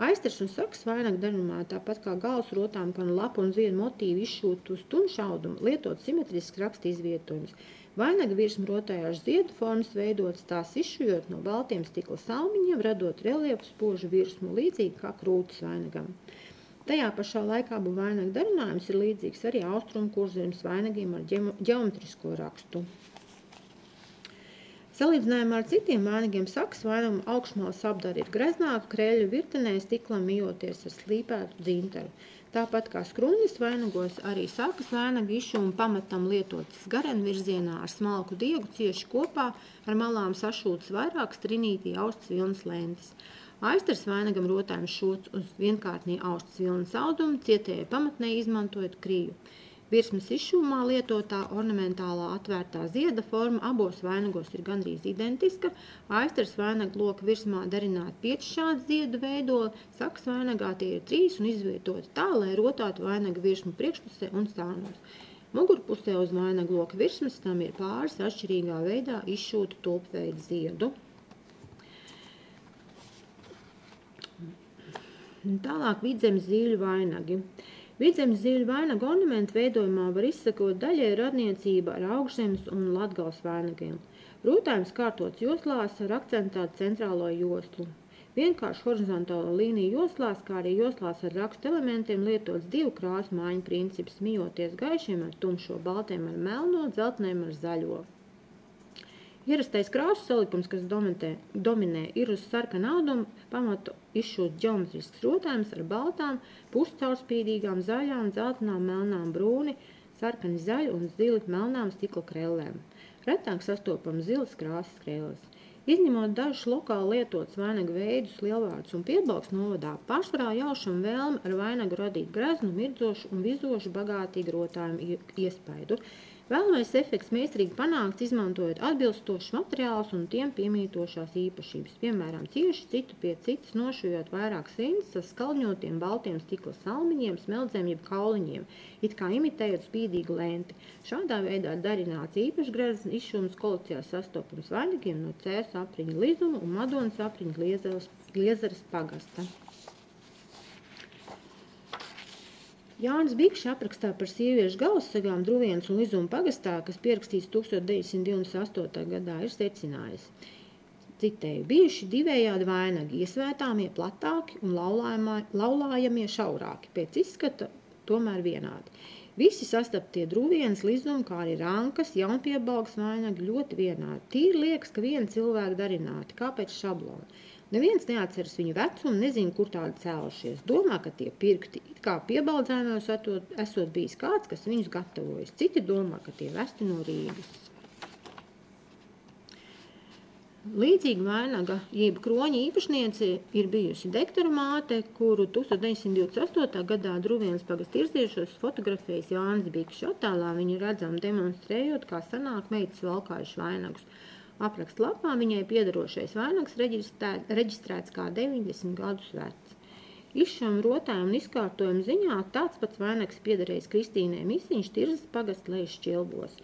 Aistras un Sakas vainagu darinumā, tāpat kā galvas rotām, gan lapu un ziedu motīvi izšūti uz tumšu audumu, lietot simetrisks raksta izvietojums. Vainaga virsma rotājās ziedu formas veidotas, tās izšujot no baltiem stikla salmiņiem, radot reliefu spožu virsmu, līdzīgi kā krūtas vainagam. Tajā pašā laikā abu vainagu darinājums ir līdzīgs arī austrumu kurzemes vainagiem ar ģeometrisko rakstu. Salīdzinājumā ar citiem vainagiem sakas vainaguma augšmalas apdara ir greznāka, kreļu virtenē stiklam mijoties ar slīpētu dzintaru. Tāpat kā skrunjas vainagos, arī sakas vainaga izšūma pamatam lietotas garenvirzienā ar smalku diegu cieši kopā, ar malām sašūtas vairākas trinītī austas vilnas lentes. Aiztars vainagam rotājums šūts uz vienkārtnī austas vilnas audumu, cietējai pamatnē izmantojot kriju. Virsmas izšūmā lietotā ornamentālā atvērtā zieda forma abos vainagos ir gandrīz identiska. Aiztars vainaga loka virsmā darināti 5 šādi ziedu veidoli, sakas vainagā tie ir 3 un izvietoti tā, lai rotātu vainaga virsmu priekšpusē un sānos. Mugurpusē uz vainaga loka virsmas tam ir pāris atšķirīgā veidā izšūtu tulpveida ziedu. Tālāk vidzemes zīļu vainagi. Vidzemes zīļu vainagu ornamentu veidojumā var izsakot daļai radniecība ar Augšzemes un Latgales vainagiem. Rotājums kārtots joslās ar akcentētu centrālo joslu. Vienkārši horizontālo līniju joslās, kā arī joslās ar rakstu elementiem lietots 2 krāsu mājiņu princips, mijoties gaišiem ar tumšo, baltiem ar melno, dzelteniem ar zaļo. Ierastais krāsu salikums, kas dominē, ir uz sarkana auduma pamatu izšūts ģeometrisks rotājums ar baltām, puscaurspīdīgām, zaļām, dzeltenām, melnām, brūni, sarkani zaļi un zili melnām stikla krellēm. Retāk sastopam zilas krāsas krelles. Izņemot dažus lokāli lietotus vainagu veidus, lielvārdus un Piebalgas novadā, pārsvarā jaušam vēlme ar vainagu radīt greznu, mirdzošu un vizošu bagātīgu rotājumu iespaidu. Vēlamais efekts meistarīgi panākts, izmantojot atbilstošus materiālus un tiem piemītošās īpašības, piemēram, cieši citu pie citas nošujot vairākas rindas ar skalņotiem baltiem stikla salmiņiem, smeldzēm jeb kauliņiem, it kā imitējot spīdīgu lenti. Šādā veidā darināts īpašgrezns izšūmas kolekcijā sastopams vainagiem no Cēsu apriņa Lizuma un Madonas apriņa Gliezeres pagasta. Jānis Bikšs aprakstā par sieviešu galvassagām Druvienas un Lizuma pagastā, kas pierakstīts 1928. gadā, ir secinājis. Citēju, bijuši divējādi vainagi, iesvētāmie platāki un laulājamie šaurāki, pēc izskata tomēr vienādi. Visi sastaptie Druvienas, Lizuma, kā arī Rankas, Jaunpiebalgas vainagi ļoti vienādi. Tīri liekas, ka viena cilvēka darināti, kā pēc šablona. Neviens neatceras viņu vecumu, nezina, kur tādi cēlušies. Domā, ka tie pirkti, it kā Piebaldzēnos esot bijis kāds, kas viņus gatavojas. Citi domā, ka tie vesti no Rīgas. Līdzīga vainaga, jeb kroņa īpašniece ir bijusi Dektora māte, kuru 1928. gadā Druvienas pagasta Irziešos fotografējis Jānis Bikšs. Attēlā viņu redzam demonstrējot, kā sanāk meitas valkājuši vainagus. Apraksta lapā viņai piederošais vainags reģistrēts kā 90 gadus vecs. Izšam rotājumu un izkārtojumu ziņā tāds pats vainags piederējis Kristīnai Misiņš Tirzas pagasta Lejas Šķilbos.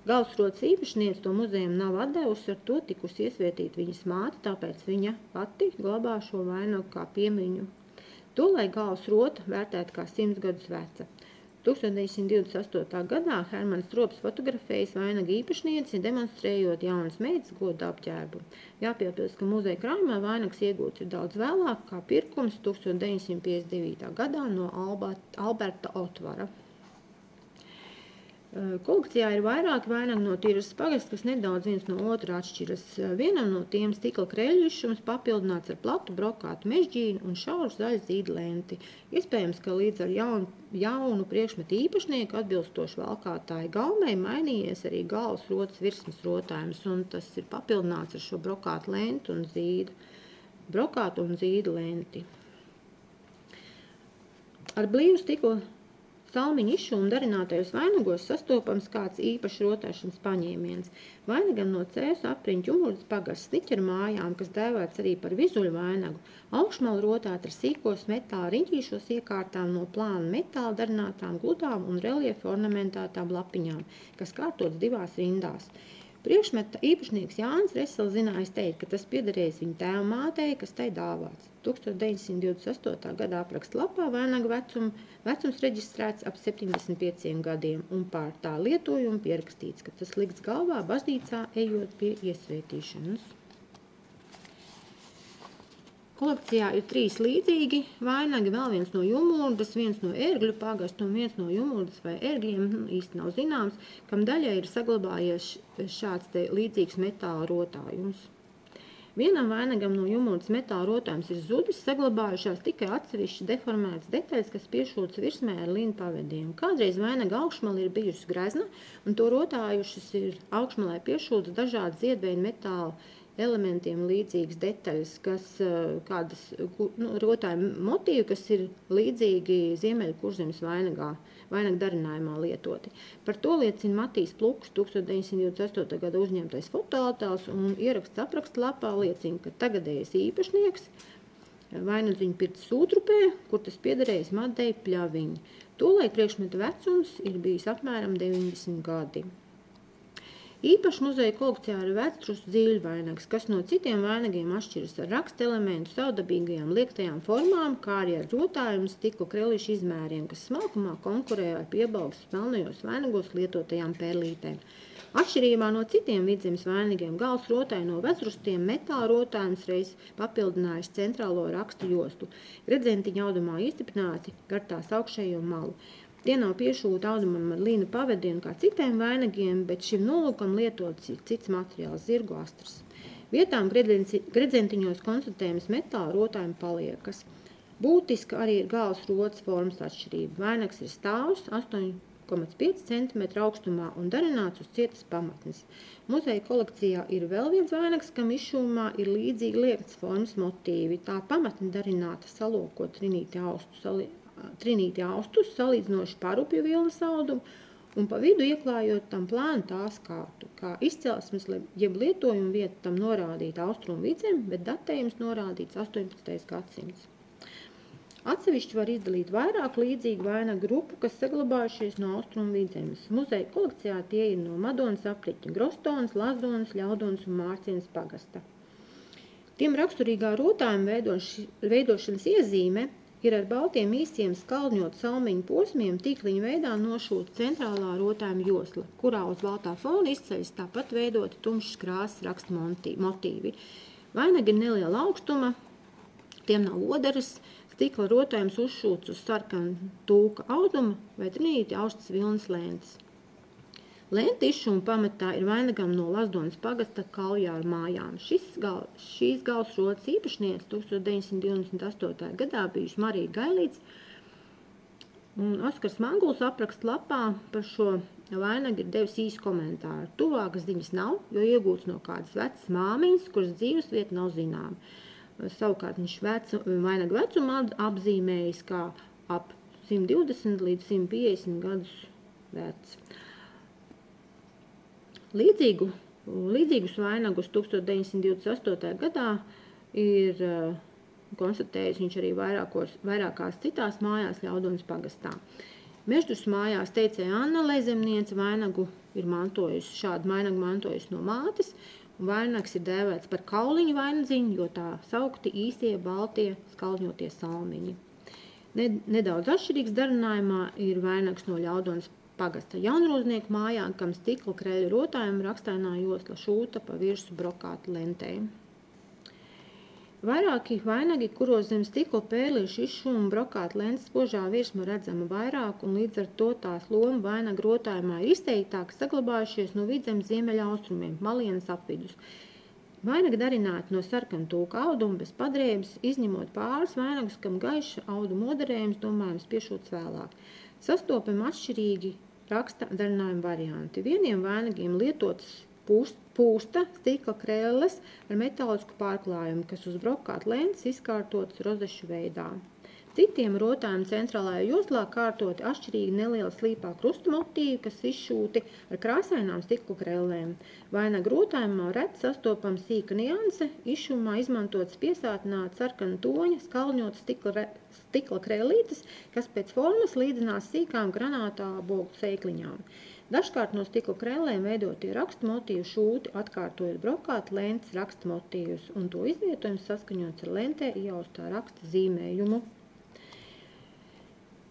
Galvasrotas īpašniece to muzejam nav atdevusi, ar to tikusi iesvietīt viņas māte, tāpēc viņa pati glabā šo vainagu kā piemiņu. Tolaik galvasrota vērtēta kā 100 gadus veca. 1928. gadā Hermanis Trops fotografējis vainaga īpašnieci, demonstrējot jaunas meitas goda apģērbu. Jāpiepilst, ka muzeja krājumā vainags iegūts ir daudz vēlāk, kā pirkums 1959. gadā no Alberta Otvara. Kolekcijā ir vairāki vainagi no Tirzas pagasta, kas nedaudz viens no otra atšķiras. Vienam no tiem stikla kreļu izšums papildināts ar platu brokātu mežģīnu un šauru zaļu zīdu lenti. Iespējams, ka līdz ar jaunu priekšmetu īpašnieku atbilstoši valkātāju gaumei mainījies arī galvasrotas virsmas rotājums, un tas ir papildināts ar šo brokātu lentu un zīdu. Brokātu un zīdu lenti. Ar blīvu stikla salmiņu izšūmu darinātajos vainagos sastopams kāds īpašs rotēšanas paņēmiens. Vainagam no Cēsu apriņa Ķumurdas pagasta Sniķera mājām, kas dēvēts arī par vizuļu vainagu, augšmalu rotāt ar sīkos metāla riņķīšos iekārtām no plāna metāla darinātām gludām un reliefa ornamentētām lapiņām, kas kārtots 2 rindās. Priekšmeta īpašnieks Jānis Resels zinājis teikt, ka tas piederējis viņa tēva mātei, kas tai dāvāts. 1928. gadā apraksta lapā vainaga vecums reģistrēts ap 75 gadiem un pār tā lietojumu pierakstīts, ka tas likts galvā baznīcā ejot pie iesvētīšanas. Kolekcijā ir 3 līdzīgi vainagi, vēl viens no Jumurdas, viens no Ērgļu pagasta un viens no Jumurdas vai Ērgļiem, īsti nav zināms, kam daļai ir saglabājies šāds te līdzīgs metāla rotājums. Vienam vainagam no Jumurdas metāla rotājums ir zudis, saglabājušās tikai atsevišķi deformētas detaļas, kas piešūtas virsmē ar līnu pavediem. Kādreiz vainaga augšmala ir bijusi grezna, un to rotājušas ir augšmalai piešūtas dažādas ziedveida metāla elementiem līdzīgas detaļas, kas kādas rotājuma motīvi, kas ir līdzīgi Ziemeļkurzemes vainaga darinājumā lietoti. Par to liecina Matīs Pluks 1928. gada uzņemtais fotoattēls un ieraksts apraksta lapā liecina, ka tagadējais īpašnieks vainagdziņu pirts Sūtrupē, kur tas piederējis Madei Pļaviņi. Tolaik priekšmeta vecums ir bijis apmēram 90 gadi. Īpaši muzeja kolekcijā ir vectrusu dzīļvainags, kas no citiem vainagiem atšķiras ar raksta elementu savdabīgajām liektajām formām, kā arī ar rotājumu stikla krelīšu izmēriem, kas smalkumā konkurē ar piebalgas melnajos vainagos lietotajām perlītēm. Atšķirībā no citiem vidzemes vainagiem gals rotāja no vecrustiem metāla rotājums reiz papildinājis centrālo rakstu jostu, gredzentiņa audumā izstiprināti gar tās augšējo malu. Tie nav piešūti audumam ar līnu pavadienu kā citiem vainagiem, bet šim nolūkam lietots ir cits materiāls, zirgu astras. Vietām gredzentiņos konstatējams metāla rotājuma paliekas. Būtiska arī ir galvas rotas formas atšķirība. Vainags ir stāvs 8,5 cm augstumā un darināts uz cietas pamatnes. Muzeja kolekcijā ir vēl viens vainags, kam izšūmā ir līdzīgi liektas formas motīvi. Tā pamatne darināta salokot trinīti austus, salīdzinoši parupju vilnas audumu un pa vidu ieklājot tam plānu tās kārtu. Kā izcelsmes jeb lietojuma vieta tam norādīta austrumu vidzeme, bet datējums norādīts 18. gadsimts. Atsevišķi var izdalīt vairāk līdzīgu vainagu grupu, kas saglabājušies no austrumu vidzemes. Muzeja kolekcijā tie ir no Madonas apriķa, Grostonas, Lazdonas, Ļaudonas un Mārcienas pagasta. Tiem raksturīgā rotājuma veidošanas iezīme ir ar baltiem īstiem skaldņot salmiņu posmiem tīkliņu veidā nošūta centrālā rotājuma josla, kurā uz baltā fona izceļas tāpat veidoti tumšas krāsas raksta motīvi. Vainagi ir neliela augstuma, tiem nav odaras, stikla rotājums uzšūts uz sarkanu tūka auduma vai trinīti austas vilnas lentes. Lenta izšūma pamatā ir vainagam no Lazdonas pagasta Kaljāru mājām. Šīs gals rotas īpašniece 1928. gadā bijuši Marija Gailīts, un Oskars Manguls apraksta lapā par šo vainagu ir devis īsu komentāru. Tuvākas ziņas nav, jo iegūts no kādas vecas māmiņas, kuras dzīves vieta nav zināma. Savukārt viņš vainagu vecumu apzīmējis kā ap 120 līdz 150 gadus vecs. Līdzīgus vainagus 1928. gadā ir konstatējis viņš arī vairākās citās mājās Ļaudonas pagastā. Meždus mājās teicēja Anna Lezemniece vainagu ir šādu vainagu mantojusi no mātes, un vainags ir dēvēts par kauliņu vainagdziņu, jo tā saukti īstie baltie skaldņotie salmiņi. Nedaudz atšķirīgs darinājumā ir vainags no Ļaudonas pagasta jaunrūznieku mājā, kam stikla kreļu rotājuma rakstainā josla šūta pa virsu brokāta lentēm. Vairāki vainagi, kuros zem stikla pērlīšu izšūma brokāta lentes spožā virsma redzama vairāk, un līdz ar to tās loma vainaga rotājumā ir izteiktāk saglabājušies no vidzemes ziemeļa austrumiem, malienas apvidus. Vainaga darināti no sarkana tūka auduma bez padrēbes, izņemot pāris vainagus, kam gaiša auduma odarējums domājams piešūts vēlāk. Sastopami atšķirīgi raksta darinājuma varianti. Vieniem vainagiem lietotas pūsta stikla krēles ar metālisku pārklājumu, kas uz brokāta lentes izkārtotas rozešu veidā. Citiem rotājuma centrālajā joslā kārtoti atšķirīgi neliela slīpā krusta motīvi, kas izšūti ar krāsainām stikla krēlēm. Vainaga rotājumā reti sastopama sīka nianse, izšūmā izmantotas piesātināta sarkana toņa, skaldņotas stikla krēlītes, kas pēc formas līdzinās sīkām granātā bogu sēkliņām. Dažkārt no stikla krēlēm veidotie raksta motīvu šūti atkārtojot brokāta lentes raksta motīvus, un to izvietojums saskaņots ar lentē ieaustā raksta zīmējumu.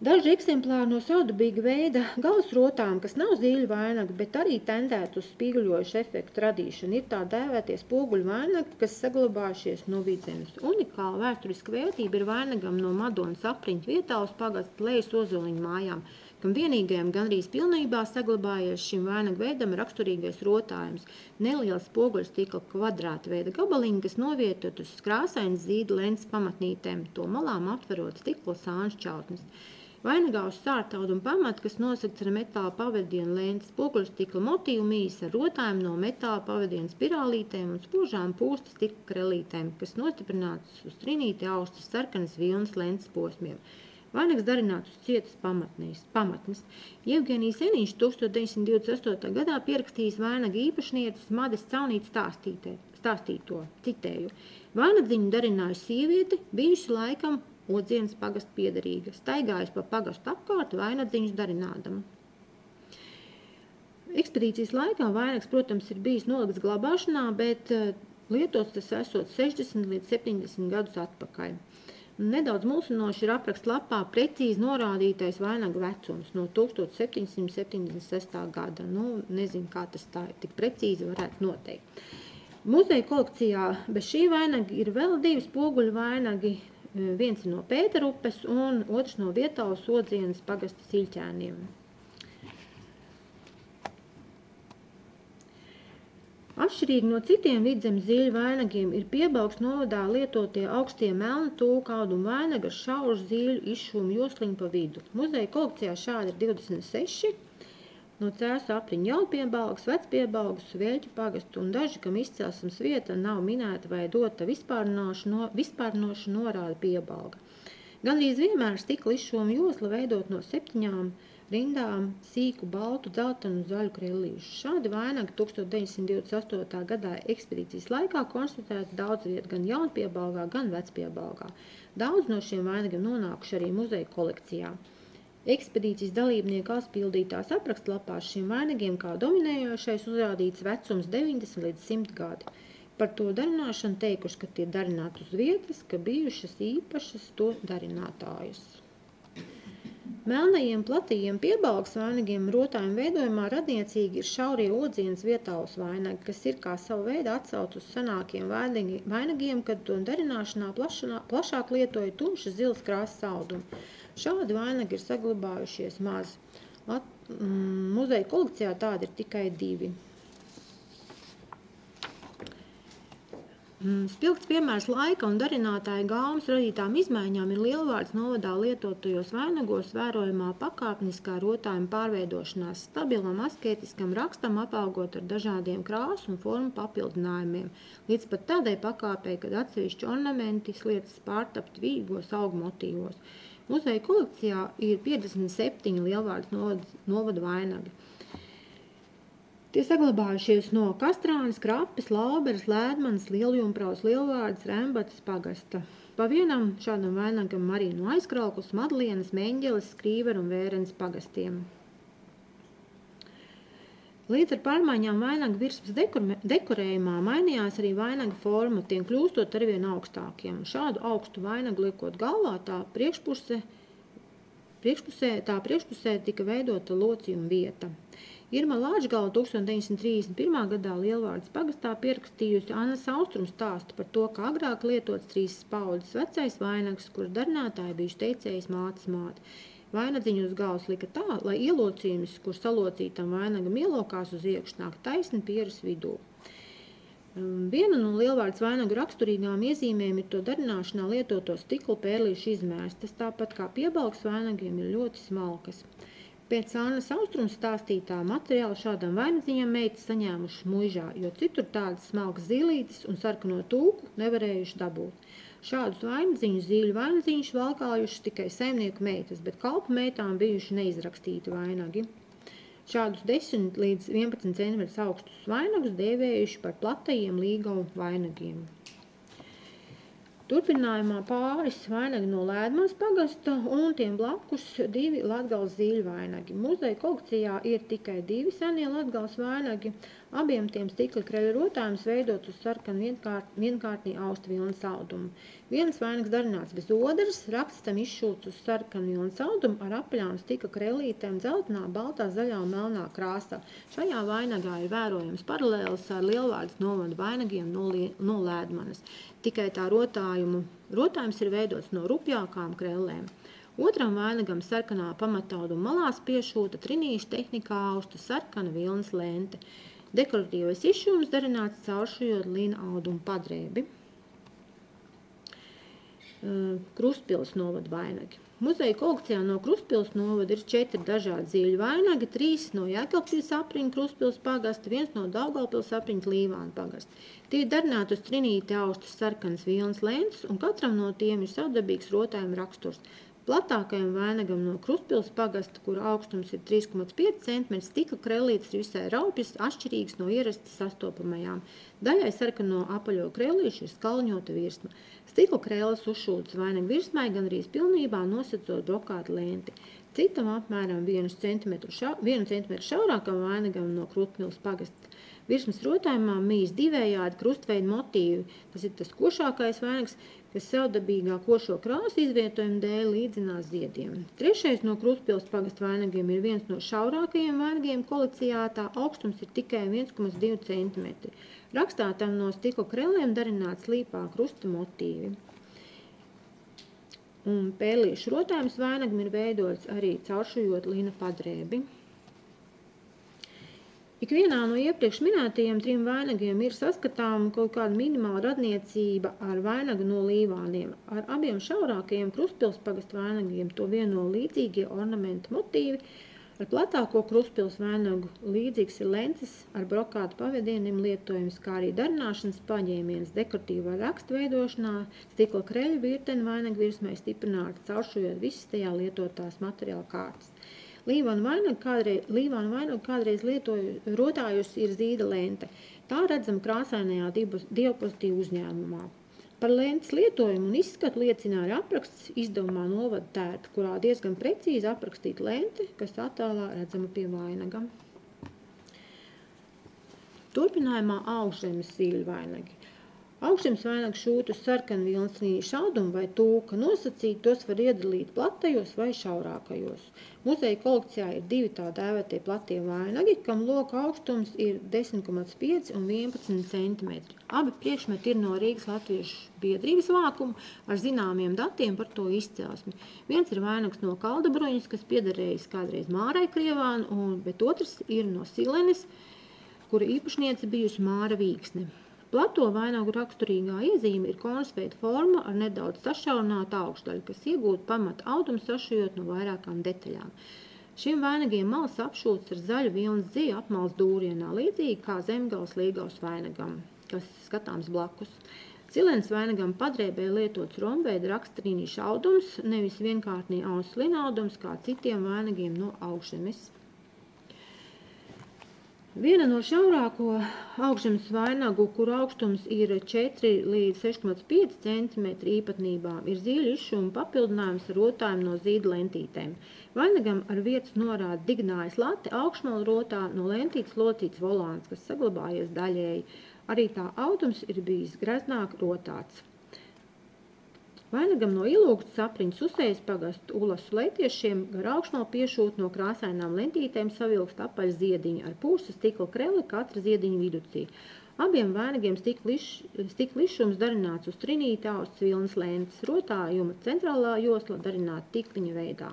Vainaga darināti no sarkana tūka auduma bez padrēbes, izņemot pāris vainagus, kam gaiša auduma odarējums domājams piešūts vēlāk. Savukārt vainagu vecumu apzīmējis kā ap 120 līdz 150 gadus vecs. Līdzīgus vainagus 19. Daži eksemplāri no saudabīga veida galvasrotām, kas nav zīļu vainagi, bet arī tendēt uz spīguļojušu efektu radīšanu, ir tā dēvētie spoguļu vainagi, kas saglabājušies no Vidzemes. Unikāla vēsturiska vērtība ir vainagam no Madonas apriņķa Vietālas pagasta Lejas Ozoliņu mājām, kam vienīgajam gandrīz pilnībā saglabājies šim vainagu veidam raksturīgais rotājums – neliels spoguļu stikla kvadrāta veida gabaliņi, kas novietot uz krāsainas zīda lentes pamatnītēm, to malām aptverot stikla sāņu šķautnes. Vainagā uz sārtaudu un pamata, kas nosakts ar metāla pavadienu lentes spoguļu stikla motīvu mīs ar rotājumu no metāla pavadienu spirālītēm un spožām pūsta stikla krelītēm, kas nostiprināts uz trinīti austas sarkanas vilnas lentes posmiem. Vainags darināts uz cietas pamatnes. Jevgenijs Eniņš 1928. gadā pierakstījis vainaga īpašnieces Mades Caunītes stāstīto, citēju. Vainagdziņu darinājusi sieviete, bijusi laikam Odzienas pagasta piederīga, staigājusi pa pagastu apkārt vainagdziņus darinādama. Ekspedīcijas laikā vainags, protams, ir bijis nolikts glabāšanā, bet lietots tas esot 60 līdz 70 gadus atpakaļ. Nedaudz mulsinoši ir apraksta lapā precīzi norādītais vainaga vecums no 1776. gada. Nezinu, kā tas tā tik precīzi varētu noteikt. Muzeja kolekcijā bez šī vainaga ir vēl 2 spoguļu vainagi. Viens no Pēterupes un otrs no Vietālas Odzienas pagasta Siļķēniem. Atšķirīgi no citiem Vidzemes zīļu vainagiem ir Piebalgas novadā lietotie augstie melna tūkaudu un vainagi ar šauru zīļu izšūmu josliņu pa vidu. Muzeja kolekcijā šādi ir 26, no Cēsu apriņa Jaunpiebalgas, Vecpiebalgas, Vēļķu pagastu un daži, kam izcelsmes vieta nav minēta vai dota vispārnoša norāda Piebalga. Gandrīz vienmēr stikla izšūmu josla veidot no 7 rindām sīku baltu, dzeltenu un zaļu krellīšu. Šādi vainagi 1928. gadā ekspedīcijas laikā konstatēti daudz viet gan Jaunpiebalgā, gan Vecpiebalgā. Daudz no šiem vainagiem nonākuši arī muzeja kolekcijā. Ekspedīcijas dalībnieku aizpildītās aprakstlapās šiem vainagiem kā dominējošais uzrādīts vecums 90 līdz 100 gadi. Par to darināšanu teikuši, ka tie darināti uz vietas, ka bijušas īpašas to darinātājus. Melnajiem platajiem Piebalgas vainagiem rotājuma veidojumā radniecīgi ir šaurie Odzienas Vietālas vainagi, kas ir kā savu veidu atsauc uz senākiem vainagiem, kad to darināšanā plašāk lietoja tumša zilas krāsas audumu. Šādi vainagi ir saglabājušies maz. Muzeja kolekcijā tādi ir tikai 2. Spilgts piemērs laika un darinātāja gaumas radītām izmaiņām ir Lielvārdes novadā lietotajos vainagos vērojamā pakāpeniskā rotājuma pārveidošanās stabilam asketiskam rakstam apaugot ar dažādiem krāsu un formu papildinājumiem, līdz pat tādai pakāpei, kad atsevišķi ornamenti sliecas pārtapt vīgos augu motīvos. Muzeja kolekcijā ir 57 Lielvārdes novada vainagi. Tie saglabājušies no Kastrānes, Krapes, Lauberes, Lēdmanas, Lieljumpraus, Lielvārdes, Rembatas pagasta. Pa vienam šādam vainagam arī no Aizkrauklas, Madlienas, Meņģeles, Skrīveru un Vērenes pagastiem. Līdz ar pārmaiņām vainaga virsmas dekorējumā mainījās arī vainaga forma, tiem kļūstot arvien augstākiem. Šādu augstu vainagu liekot galvā, tā priekšpusē tika veidota locījuma vieta. Irma Lāčgala 1931. gadā Lielvārdes pagastā pierakstījusi Annas Austrums stāstu par to, ka agrāk lietots 3 paudzes vecais vainags, kurš darinātāji bijuši teicējis mātes māte. Vainadziņu uz galvas lika tā, lai ielocījums, kur salocītam vainagam ielokās uz iekšu, nāk taisni pieres vidū. Viena no Lielvārdes vainagu raksturīgām iezīmēm ir to darināšanā lietoto stikla pērlīšu izmērs. Tas tāpat kā Piebalgas vainagiem ir ļoti smalkas. Pēc Annas Austrums stāstītā materiāla šādam vainagdziņam meitas saņēmušas muižā, jo citur tādas smalkas zilītes un sarkano tūku nevarējuši dabūt. Šādus vainagdziņus zīļu vainagdziņus valkājušas tikai saimnieku meitas, bet kalpu meitām bijuši neizrakstīti vainagi. Šādus 10 līdz 11 cm augstus vainagus dēvējuši par platajiem līgavu vainagiem. Turpinājumā pāris vainagi no Lēdmanas pagasta un tiem blakus 2 Latgales zīļu vainagi. Muzeja kolekcijā ir tikai 2 senie Latgales vainagi. Abiem tiem stikla kreļu rotājums veidots uz sarkanu vienkārtnī austa vilnas audumu. Viens vainags darināts bez odras, raksts tam izšūts uz sarkanu vilnas audumu ar apaļām stikla krellītēm dzeltenā, baltā, zaļā un melnā krāsā. Šajā vainagā ir vērojams paralēlis ar Lielvārdes novada vainagiem no Lēdmanas. Tikai tā rotājums ir veidots no rupjākām krellēm. Otram vainagam sarkanā pamatauduma malās piešūta trinīšu tehnikā austa sarkana vilnas lente. Dekoratīvais izšūms darināts cauršujot lina audumu padrēbi. Krustpils novada vainagi. Muzeja kolekcijā no Krustpils novada ir 4 dažādi zīļu vainagi, 3 no Jēkabpils apriņa Krustpils pagasta, 1 no Daugavpils apriņa Līvāna pagasta. Tie ir darināti uz trinīti austas sarkanas vilnas lentes, un katram no tiem ir savdabīgs rotājuma raksturs. Platākajam vainagam no Krustpils pagasta, kura augstums ir 3,5 cm, stikla krellītes ir visai raupjas, atšķirīgas no ierasti sastopamajām. Daļai sarkano apaļo krellīšu ir skalņota virsma. Stikla krēles uzšūtas vainaga virsmai gan arī pilnībā nosacot brokāta lenti. Citam apmēram 1 cm šaurākam vainagam no Krustpils pagasta virsmas rotājumā mīs divējādi krustveida motīvi. Tas ir tas košākais vainags, kas savdabīgā košo krāsu izvietojuma dēļ līdzinās ziediem. Trešais no Krustpils pagasta vainagiem ir viens no šaurākajiem vainagiem kolekcijā, tā augstums ir tikai 1,2 cm. Rakstā tam no stikla krellēm darināts līpā krusta motīvi. Un pērlīšu rotājums vainagam ir veidots arī cauršujot lina padrēbi. Ikvienā no iepriekš minētajiem 3 vainagiem ir saskatāma kaut kāda minimāla radniecība ar vainagu no Līvāniem. Ar abiem šaurākajiem Krustpils pagasta vainagiem to vieno līdzīgie ornamenta motīvi. Ar platāko Krustpils vainagu līdzīgs ir lences ar brokātu pavadieniem lietojums, kā arī darināšanas paņēmiens dekoratīvā raksta veidošanā, stikla kreļu virteni vainagu virsmai stiprināta, cauršujot visas tajā lietotās materiāla kārtas. Līvānu vainagu kādreiz rotājusi ir zīda lente. Tā redzama krāsainajā diapozitīvu uzņēmumā. Par lentes lietojumu un izskatu liecina arī apraksts izdevumā novada tērta, kurā diezgan precīzi aprakstīta lente, kas attēlā redzama pie vainaga. Turpinājumā augšzemes zīļu vainagi. Augšzemes vainagu šūt uz sarkanu vilnas trinīšu audumu vai tūka. Nosacīt tos var iedalīt platajos vai šaurākajos. Muzeja kolekcijā ir 2 tā dēvētie platie vainagi, kam loka augstums ir 10,5 un 11 cm. Abi priekšmeti ir no Rīgas Latviešu biedrības vākuma ar zināmiem datiem par to izcelsmi. Viens ir vainags no Kaldabruņas, kas piederējis kādreiz Mārai Krievānu, bet otrs ir no Silenes, kura īpašniece bijusi Māra Vīksne. Plato vainagu raksturīgā iezīme ir konusveida forma ar nedaudz sašaurinātu augšdaļu, kas iegūta pamata audumu sašujot no vairākām detaļām. Šiem vainagiem malas apšūtas ar zaļu vilnas dziju apmales dūrienā, līdzīgi kā Zemgales Līgavas vainagam, kas skatāms blakus. Silenes vainagam padrēbē lietots romveida rakstrīnīšu audums, nevis vienkārtnī austs linaudums, kā citiem vainagiem no augšzemes. Viena no šaurāko augšzemes vainagu, kur augstums ir 4 līdz 6,5 cm īpatnībām, ir zīļu izšūma papildinājums ar rotājumu no zīda lentītēm. Vainagam ar vietas norāda dignājas lati, augšmalu rotā no lentītes locīts volāns, kas saglabājies daļēji. Arī tā audums ir bijis greznāk rotāts. Vainagam no Ilūgtas apriņas Usējas pagasta Ulasu leitiešiem gar augšmalu piešūt no krāsainām lentītēm savilkst apaļ ziediņu ar pūsa stikla kreli katra ziediņu viducī. Abiem vainagiem stikla izšums darināts uz trinīti austs vilnas lentes, rotājuma centrālā josla darināta tikliņa veidā.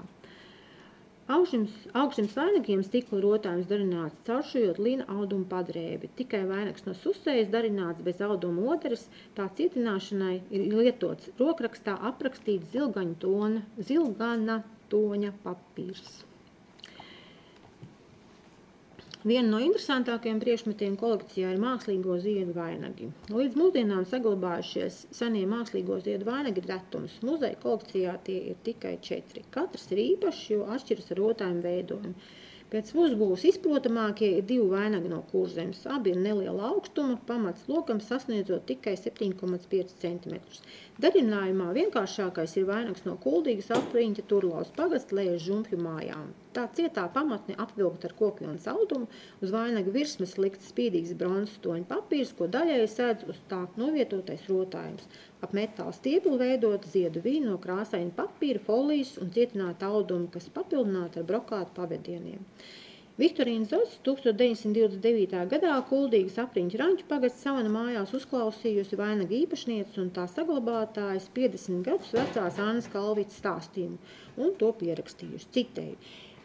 Augšzemes vainagiem stikla rotājums darināts cauršujot lina audumu padrēbi. Tikai vainags no Usējas darināts bez auduma oderes, tā cietināšanai ir lietots rokrakstā aprakstīts zilgana toņa papīrs. Viena no interesantākajiem priekšmetiem kolekcijā ir mākslīgo ziedu vainagi. Līdz mūsdienām saglabājušies senie mākslīgo ziedu vainagi ir retums. Muzeja kolekcijā tie ir tikai 4. Katrs ir īpašs, jo atšķiras ar rotājumu veidojumu. Pēc uzbūves izprotamākie ir 2 vainagi no Kurzemes. Abi ir neliela augstuma, pamats lokam sasniedzot tikai 7,5 cm. Darinājumā vienkāršākais ir vainags no Kuldīgas apriņķa Turlaus pagasta lejas Žumpju mājām. Tā cietā pamatne apvilkta ar kokvilnas audumu, uz vainaga virsmas likts spīdīgs bronzas toņa papīrs, ko daļēji sēdz uz tā novietotais rotājums. Ap metāla stiepli veidota ziedu vīna no krāsaina papīra, folijas un cietināta auduma, kas papildināta ar brokātu pavadieniem. Viktorīna Zots 1929. gadā Kuldīgas apriņķa Ranču pagasts savana mājās uzklausījusi vainaga īpašnieces un tā saglabātājas 50 gadus vecās Annas Kalvītes stāstījumu un to pierakstījusi. Citēju.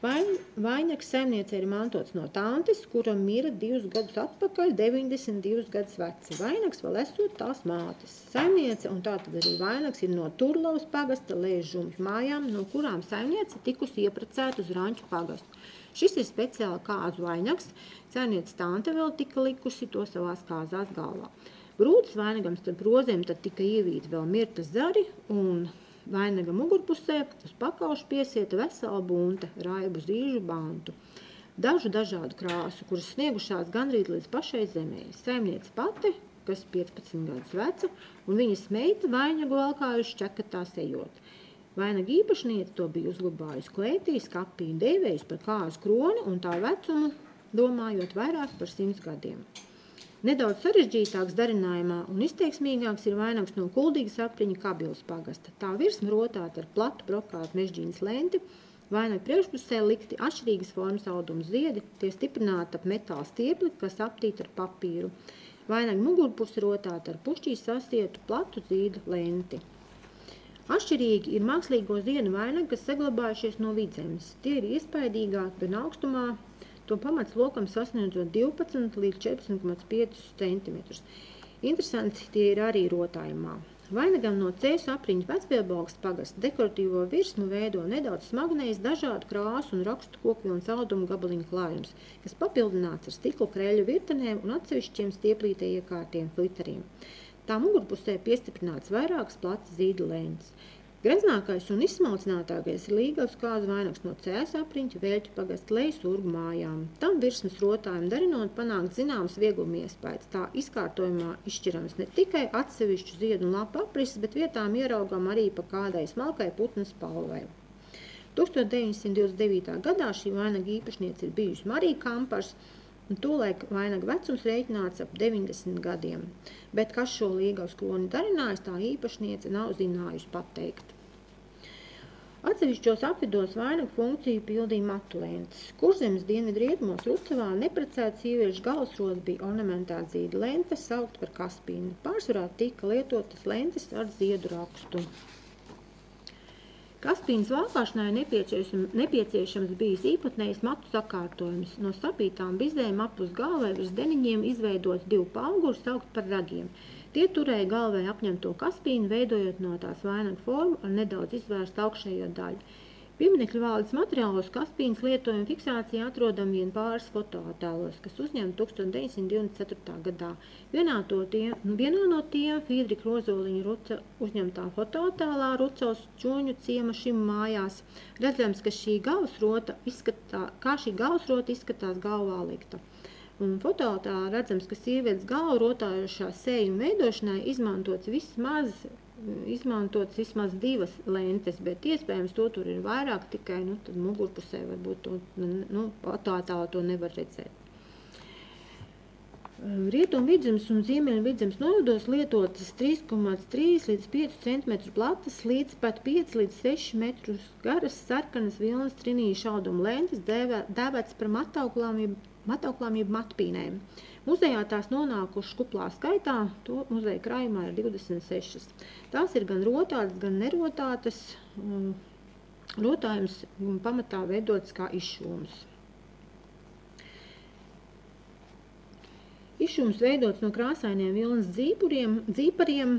Vainags saimniece ir mantots no tantes, kura mira 2 gadus atpakaļ, 92 gadus veci. Vainags vēl esot tās mātes. Saimniece un tātad arī vainags ir no Turlaus pagasta lejas Žumpju mājām, no kurām saimniece tikusi ieprecēta uz Ranču pagastu. Šis ir speciāli kāzu vainags. Saimnieces tante vēl tika likusi to savās kāzās galvā. Brūces vainagam starp rozēm tad tika ievīti vēl mirtas zari un vainaga mugurpusē uz pakaušu piesieta vesela bunte raibu zīžu bantu. Dažu dažādu krāsu, kuras sniegušās gandrīz līdz pašai zemē. Saimniece pati, kas 15 gadus veca, un viņas meita vainagu valkājuši čekatā ejot. Vainaga īpašniece to bija uzglabājusi klētī, skapī, dēvējusi par kāzu kroni un tā vecumu domājot vairāk par 100 gadiem. Nedaudz sarežģītāks darinājumā un izteiksmīgāks ir vainags no Kuldīgas apriņa Kabilas pagasta. Tā virsma rotāta ar platu brokātu mežģīnas lenti, vainaga priekšpusē likti atšķirīgas formas auduma ziedi, tie stiprināti ap metāla stiepli, kas aptīta ar papīru. Vainaga mugurpusi rotāta ar pušķīs sasietu platu zīda lenti. Atšķirīgi ir mākslīgo ziedu vainagi, kas saglabājušies no Vidzemes. Tie ir iespaidīgāki gan augstumā, to pamats lokam sasniedzot 12 līdz 14,5 cm. Interesanti tie ir arī rotājumā. Vainagam no Cēsu apriņķa Vecpiebalgas pagasta dekoratīvo virsmu veido nedaudz smagnējs dažādu krāsu un rakstu kokvilnas audumu gabaliņu klājums, kas papildināts ar stikla kreļu virtenēm un atsevišķiem stieplītē iekārtiem fliteriem. Tā mugurpusē piestiprināts vairākas plats zīda lentes. Greznākais un izsmalcinātākais ir līgavas kāzu vainags no Cēsu apriņķa Vēļķu pagasta lejas Urgu mājām. Tam virsmas rotājumu darinot panākt zināms viegluma iespējas. Tā izkārtojumā izšķirams ne tikai atsevišķu ziedu un lapu aprises, bet vietām ieraugām arī pa kādai smalkai putnas spalvai. 1929. gadā šī vainaga īpašniece ir bijusi Marija Kampars, un tolaik vainaga vecums rēķināts ap 90 gadiem. Bet kas šo līgavas kloni darinājis, tā īpašniece nav zinājusi pateikt. Atsevišķos apvidos vainagu funkciju pildīja matu lentes. Kurzemes dienvidrietumos Rucavā neprecēta sieviešu galvasroda bija ornamentēta zīda lente, saukt par kaspīnu. Pārsvarā tika lietotas lentes ar ziedu rakstu. Kaspīnas valkāšanai nepieciešams bijis īpatnējs matu sakārtojums. No sapītām bizēm ap uz galvai virs deniņiem izveidot 2 pauguri, saukt par ragiem. Tie turēja galvai apņemto kaspīnu, veidojot no tās vainagu formu ar nedaudz izvērstu augšējo daļu. Pieminekļu valdes materiālos kaspīnas lietojuma fiksācija atrodam vien pāris fotoattēlos, kas uzņemta 1924. gadā. Vienā no tiem Fīdrika Rozoliņa Ruca uzņemtā fotoattēlā Rucavas Čoņu ciema šim mājās. Redzams, ka šī galvasrota izskatās galvā likta. Un fotoattēlā redzams, ka sievietes galvu rotājošā sējuma veidošanai izmantots vismaz 2 lentes, bet iespējams to tur ir vairāk, tikai tad mugurpusē varbūt fotoattēlā to nevar redzēt. Rietumu Vidzemes un Ziemeļu Vidzemes novados lietotas 3,3 līdz 5 cm platas, līdz pat 5 līdz 6 metrus garas sarkanas vilnas trinīšu auduma lentes, dēvētas par matauklām jeb matpīnēm. Muzejā tās nonākušas kuplā skaitā, to muzeja krājumā ir 26. Tās ir gan rotātas, gan nerotātas. Rotājums pamatā veidots kā izšūms. Izšūms veidots no krāsainiem vilnas dzīpariem.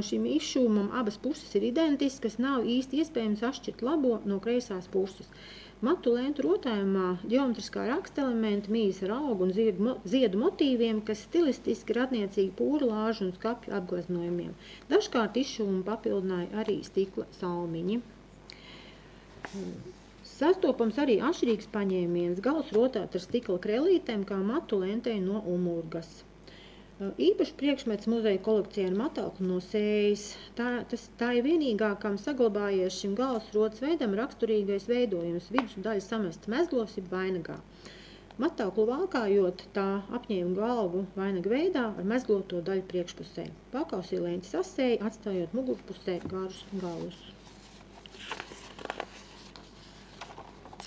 Šim izšūmam abas puses ir identiskas, nav īsti iespējams atšķirt labo no kreisās puses. Matu lentu rotājumā ģeometriskā rakstelementa mijas ar augu un ziedu motīviem, kas stilistiski radniecīgi pūru, lāžu un skapju apgleznojumiem. Dažkārt izšūmu papildināja arī stikla salmiņi. Sastopams arī atšķirīgs paņēmiens, gals rotāts ar stikla krellītēm, kā matu lentei no umurgas. Īpaši priekšmets muzeja kolekcijā ir mataukli no sējas. Tā ir vienīgā, kam saglabājies šim gals rotas veidam raksturīgais veidojums, vidus daļa samesta mezglos ir vainagā. Matauklu valkājot, tā apņēma galvu vainaga veidā ar mezgloto daļu priekšpusē. Pakausī lenti sasēja, atstājot mugurpusē garus galus.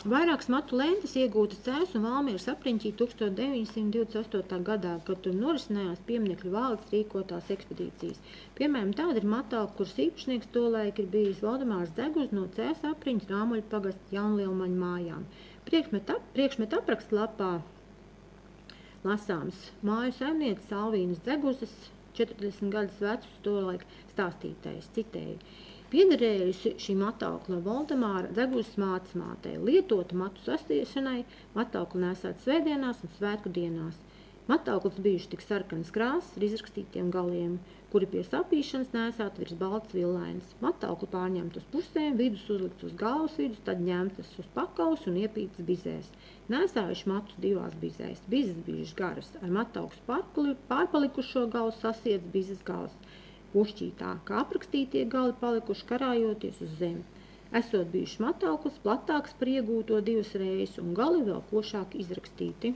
Vairākas matu lentes iegūtas Cēsu un Valmieras apriņķī 1928. gadā, kad tur norisinājās pieminekļu valdes rīkotās ekspedīcijas. Piemēram, tāda ir mataukla, kuras īpašnieks tolaik ir bijis Valdemārs Dzeguls no Cēsu apriņķa Rāmuļu pagasta Jaunlielmaņu mājām. Priekšmet apraksta lapā lasāms māju saimnieces Alvīnas Dzeguzes, 40 gadus vecus tolaik stāstītais, citēju. Piederējusi šī mataukla Valdemāra Dzeguzes mātei, lietota matu sastiešanai, mataukla nēsāt svētdienās un svētku dienās. Matauklas bijuši tik sarkanas krāsas ar izrakstītiem galiem, kuri pie sapīšanas nēsāt virs baltas villainas. Mataukla pārņemt uz pusēm, vidus uzlikts uz galvas vidus, tad ņemtas uz pakaus un iepītas bizēs. Nēsājuši matus divās bizēs. Bizes bijušas garas, ar matauklas pārpalikušo galu sasiets bizes gals. Pušķītā, kā aprakstītie gali palikuši karājoties uz zemi. Esot bijuši matauklas platāks par iegūto divas reizes un gali vēl košāk izrakstīti.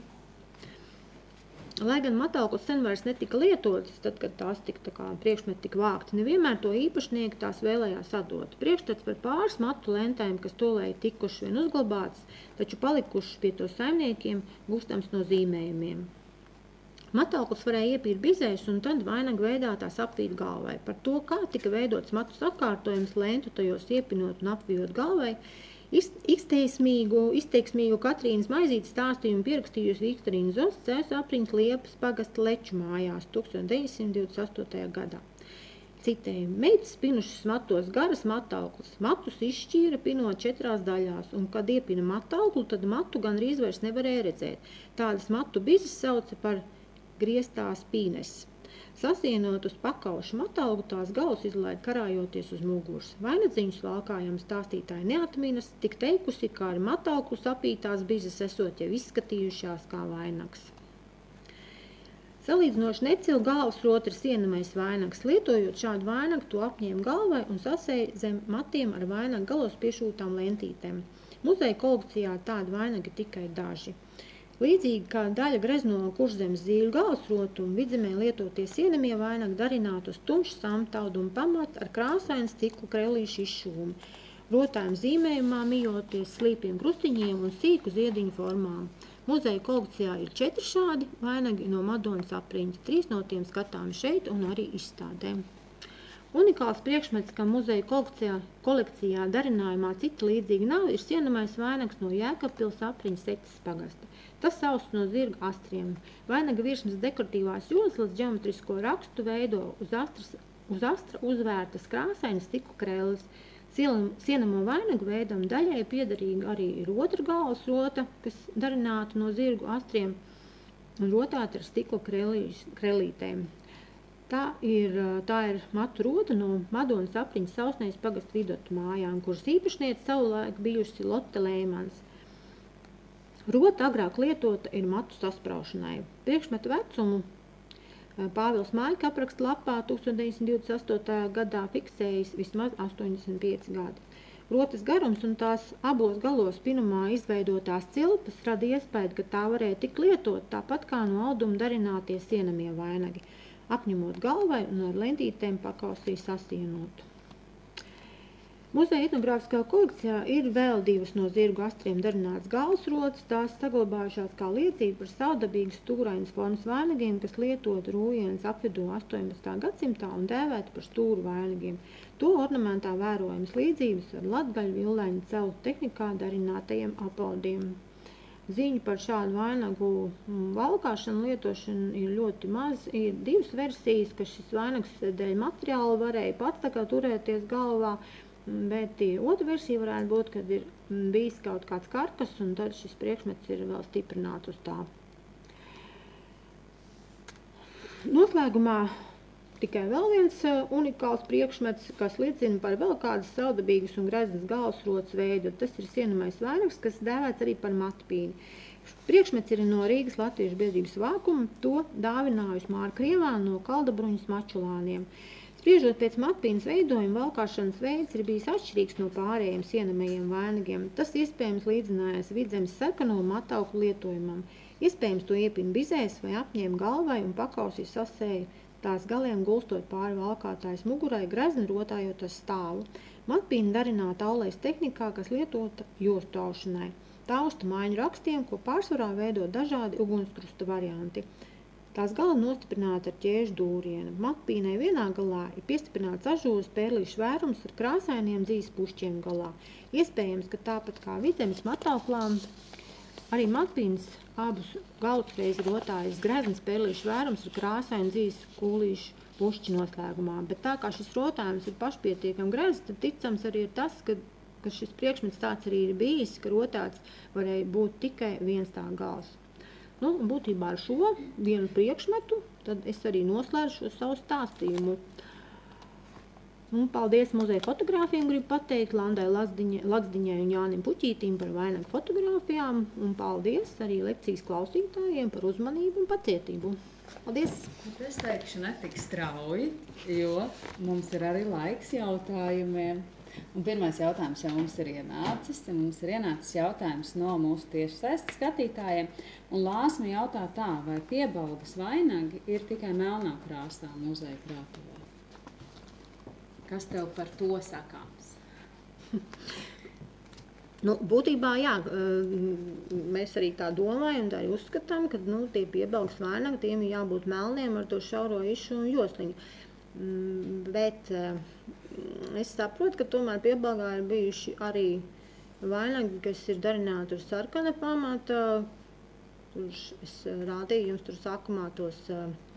Lai gan matauklas sen vairs netika lietotas, tad, kad tās priekšmeti tika vākti, nevienmēr to īpašnieki tās vēlējās atdot. Priekšstats par pāris matu lentēm, kas tolēji tikuši vien uzglabātas, taču palikušas pie to saimniekiem, gūstams no zīmējumiem. Matauklas varēja iepīt bizēs un tad vainaga veidā tās apvīt galvai. Par to, kā tika veidots matu sakārtojums, lentu tajos iepinot un apvijot galvai, izteiksmīgu Katrīnas Maizītes stāstījumu pierakstījusi Viktorīna Zosts Cēsu apriņķa Liepas pagasta Leču mājās 1928. gadā. Citēju, meitas pinušas matos garas matauklas, matus izšķīra pinot 4 daļās, un kad iepina matauklu, tad matu gandrīz vairs nevarēja redzēt. Tādas matu bizes sauca par grieztās pīnes. Sasienot uz pakaušu matauglu, tās galus izlaid karājoties uz muguras. Vainagdziņus valkājam stāstītāji neatminas, tik teikusi, kā ar matauglu sapītās bizes esot jau izskatījušās kā vainags. Salīdzinoši necila galvas rota ir sienamais vainags. Lietojot šādu vainagu, to apņēma galvai un sasēja zem matiem ar vainagu galos piešūtām lentītēm. Muzeja kolekcijā tādi vainagi tikai daži. Līdzīgi kā daļa grezno kušzemes zīļu galvasrotu un vidzemē lietotie sienamie vainagi darināt uz tumšu samtaudumu pamatu ar krāsainu stiklu krellīšu izšūmu, rotājiem zīmējumā mijoties slīpiem krustiņiem un sīku ziediņu formām. Muzeja kolekcijā ir 4 šādi vainagi no Madonas apriņķa, 3 no tiem skatāmi šeit un arī izstādēm. Unikāls priekšmets, kam muzeja kolekcijā darinājumā cita līdzīga nav, ir sienamais vainags no Jēkabpils apriņķa Seķes pagasta. Tas sausts no zirga astriem. Vainaga virsmas dekoratīvās joslas ģeometrisko rakstu veido uz astra uzvērtas krāsainas stikla krelles. Sienamo vainagu veidam daļai piederīga arī ir otra galvas rota, kas darināta no zirgu astriem un rotāta ar stikla krellītēm. Tā ir matu rota no Madonas apriņķa Sausnējas pagasta Vidotu mājām, kuras īpašniece savulaik bijusi Lotte Lēmans. Rota agrāk lietota ir matu saspraušanai. Priekšmeta vecumu Pāvils Maļka apraksta lapā 1928. gadā fiksējis vismaz 85 gadi. Rotas garums un tās abos galos pinumā izveidotās cilpas rada iespēju, ka tā varēja tikt lietot tāpat kā no auduma darinātie sienamie vainagi, apņemot galvai un ar lentītēm pakausī sasienotu. Muzeja etnogrāfiskā kolekcijā ir vēl 2 no zirgu astriem darinātas galvasrotas, tās saglabājušās kā liecība par savdabīgas stūrainas formas vainagiem, kas lietot Rūjienas apvidū 18. gadsimtā un dēvēti par stūru vainagiem. To ornamentā vērojamas līdzības ar latgaļu villainu celtu tehnikā darinātajiem aplaudiem. Ziņu par šādu vainagu valkāšanu lietošanu ir ļoti maz. Ir 2 versijas, ka šis vainags dēļ materiāla varēja pats turēties galvā, bet otra versija varētu būt, kad ir bijis kaut kāds karkas, un tad šis priekšmets ir vēl stiprināts uz tā. Noslēgumā tikai vēl viens unikāls priekšmets, kas liecina par vēl kādas saudabīgas un greznas galvasrotas veidu. Tas ir sienamais vainags, kas dēvēts arī par matpīni. Priekšmets ir no Rīgas Latviešu biedrības vākuma, to dāvinājusi Māra Krievāna no Kaldabruņas mačulāniem. Spriežot pēc matpīnas veidojuma, valkāšanas veids ir bijis atšķirīgs no pārējiem sienamajiem vainagiem. Tas iespējams līdzinājās Vidzemes sarkano matauklu lietojumam. Iespējams to iepina bizēs vai apņēma galvai un pakausī sasēja tās galiem gulstot pāri valkātājas mugurai, grezni rotājot ar stāvu. Matpīna darināta aulais tehnikā, kas lietota jostu aušanai. Tausta maiņu rakstiem, ko pārsvarā veido dažādi ugunskrusta varianti. Tās gala nostiprināta ar ķēžu dūrienu. Matpīnai vienā galā ir piestiprināts ažūras pērlīšu vērums ar krāsainiem dzīves pušķiem galā. Iespējams, ka tāpat kā Vidzemes matauklām, arī matpīnas abus galvasreiz rotājas greznas pērlīšu vērums ar krāsainu dzīves kūlīšu pušķi noslēgumā. Bet tā kā šis rotājums ir pašpietiekami grezns, tad ticams arī ir tas, ka šis priekšmets tāds arī ir bijis, ka rotāts varēja būt tikai viens tā gals. Nu, būtībā ar šo vienu priekšmetu tad es arī noslēdzu šo savu stāstījumu. Paldies muzeja fotogrāfiem, gribu pateikt Landai Laksdiņai un Jānim Puķītīm par vainagu fotogrāfijām, un paldies arī lekcijas klausītājiem par uzmanību un pacietību. Paldies! Es teikšu netik strauji, jo mums ir arī laiks jautājumiem. Un pirmais jautājums jau mums ir ienācis. Mums ir ienācis jautājums no mūsu tiešsaistes skatītājiem. Un Lāsma jautā tā, vai Piebalgas vainagi ir tikai melnā krāsā muzeja krātuvē? Kas tev par to sakāms? Būtībā, jā, mēs arī tā domājam un tā arī uzskatām, ka tie Piebalgas vainagi, tiem ir jābūt melniem ar to šauro išu un josliņu. Bet es saprotu, ka tomēr Piebalgā ir bijuši arī vainagi, kas ir darināti ar sarkana pamata. Es rādīju jums tur sākumā tos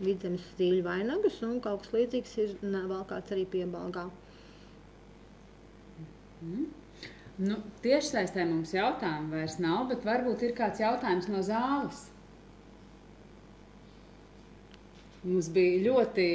Vidzemes stīļu vainagus, un kaut kas līdzīgs ir valkāts arī Piebalgā. Tiešsaistē mums jautājumu vairs nav, bet varbūt ir kāds jautājums no zāles. Mums bija ļoti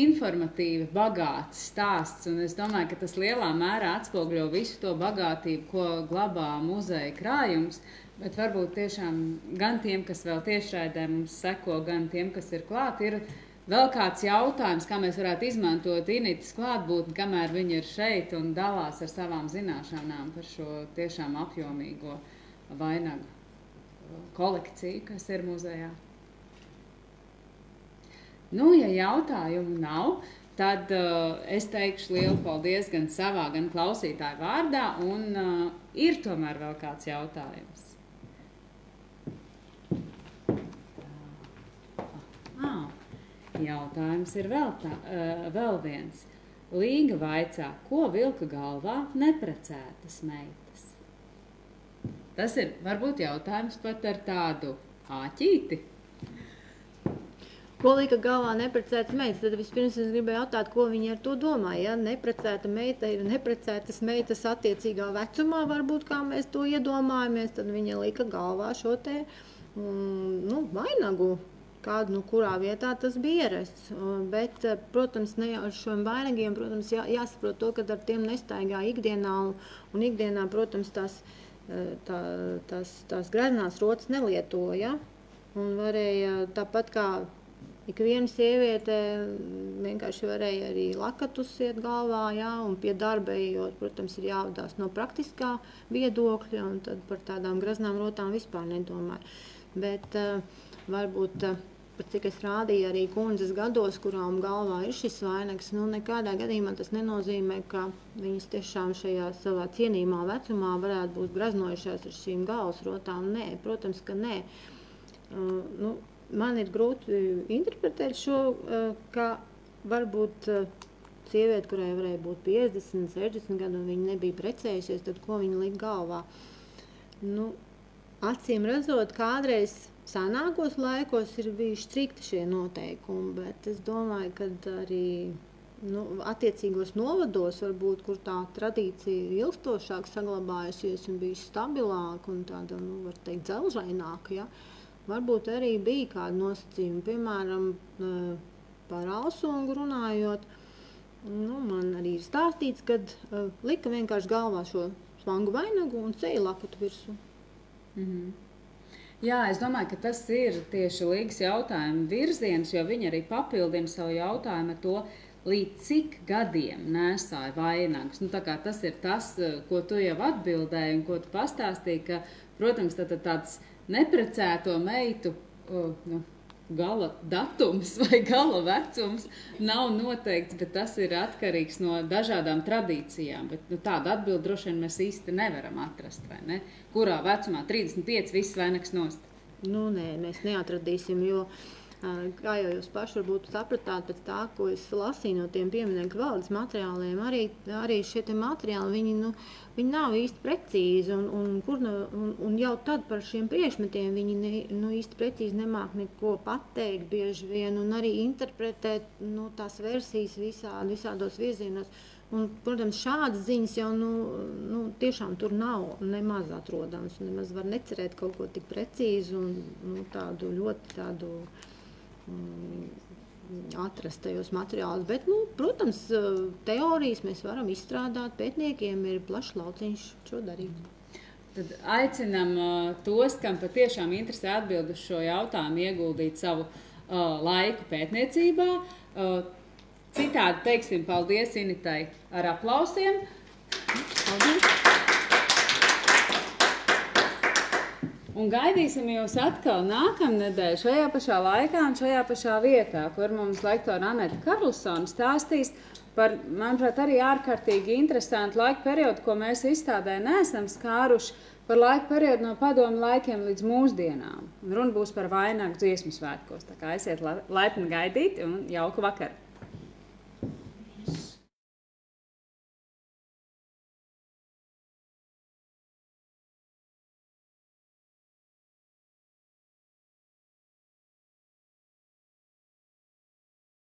informatīvi, bagāts stāsts, un es domāju, ka tas lielā mērā atspoguļo visu to bagātību, ko glabā muzeja krājums, bet varbūt tiešām gan tiem, kas vēl tiešraidē mums seko, gan tiem, kas ir klāt, ir vēl kāds jautājums, kā mēs varētu izmantot Initas klātbūtni, kamēr viņi ir šeit un dalās ar savām zināšanām par šo tiešām apjomīgo vainagu kolekciju, kas ir muzejā. Ja jautājumu nav, tad es teikšu lielu paldies gan savā, gan klausītāju vārdā, un ir tomēr vēl kāds jautājums. Jautājums ir vēl viens. Līga vaicā, ko vilka galvā neprecētas meitas? Tas ir varbūt jautājums pat ar tādu āķīti. Ko lika galvā neprecētas meitas? Tad vispirms es gribēju jautāt, ko viņi ar to domā. Ja neprecēta meita ir neprecētas meitas attiecīgā vecumā, varbūt kā mēs to iedomājamies, tad viņa lika galvā šo te vainagu, kādu, kurā vietā tas bija ierasts. Bet, protams, ne ar šiem vainagiem, protams, jāsaprot to, ka ar tiem nestaigā ikdienā, un ikdienā, protams, tās greznās rotas nelietoja, un varēja tāpat kā ikviena sieviete vienkārši varēja arī lakatus iet galvā, jā, un pie darba ejot, protams, ir jāvadās no praktiskā viedokļa, un tad par tādām greznām rotām vispār nedomāju. Bet varbūt, pat cik es rādīju arī kundzes gados, kurām galvā ir šis vainags, nekādā gadījumā tas nenozīmē, ka viņas tiešām šajā savā cienījumā vecumā varētu būt graznojušās ar šīm galvas rotām. Nē, protams, ka nē. Man ir grūti interpretēt šo, ka varbūt sieviete, kurai varēja būt 50, 60 gadu, un viņa nebija precējusies, tad ko viņa lika galvā? Acīm redzot, kādreiz senākos laikos ir bijuši strikti šie noteikumi, bet es domāju, ka arī attiecīgos novados, varbūt, kur tā tradīcija ir ilgstošāk saglabājusies un bijusi stabilāka un tāda, var teikt, dzelžaināka, ja? Varbūt arī bija kādi nosacījumi. Piemēram, par Alsungu runājot, man arī ir stāstīts, kad lika vienkārši galvā šo svangu vainagu un ceļa lakatu virsū. Jā, es domāju, ka tas ir tieši Līgas jautājuma virziens, jo viņi arī papildina savu jautājumu ar to, līdz cik gadiem nēsāja vainagus. Tā kā tas ir tas, ko tu jau atbildēji un ko tu pastāstīji, ka, protams, tāds neprecēto meitu gala datums vai gala vecums nav noteikts, bet tas ir atkarīgs no dažādām tradīcijām. Bet tādu atbildi droši vien mēs īsti nevaram atrast, vai ne? Kurā vecumā 35 viss vainags nost? Nē, mēs neatradīsim, jo, kā jau jūs paši varbūt sapratāt pēc tā, ko es lasīju no tiem pieminieku valdes materiāliem, arī šie te materiāli, viņi nav īsti precīzi, un jau tad par šiem priekšmetiem viņi īsti precīzi nemāk neko pateikt bieži vien, un arī interpretēt tās versijas visādos virzienos. Un, protams, šādas ziņas jau tiešām tur nav nemaz atrodams, un nemaz var necerēt kaut ko tik precīzu un tādu ļoti atrast tajos materiālus. Bet, protams, teorijas mēs varam izstrādāt, pētniekiem ir plašs lauciņš šo darīt. Tad aicinam tos, kam patiešām interesē atbild uz šo jautājumu, ieguldīt savu laiku pētniecībā. Citādi teiksim paldies Initai ar aplausiem. Paldies! Un gaidīsim jūs atkal nākamnedēļ šajā pašā laikā un šajā pašā vietā, kur mums lektora Aneta Karlsona stāstīs par, manuprāt, arī ārkārtīgi interesantu laika periodu, ko mēs izstādē neesam skāruši, par laika periodu no padomu laikiem līdz mūsdienām. Un runa būs par vainagu dziesmu svētkos. Tā kā esiet laipni gaidīti un jauku vakaru!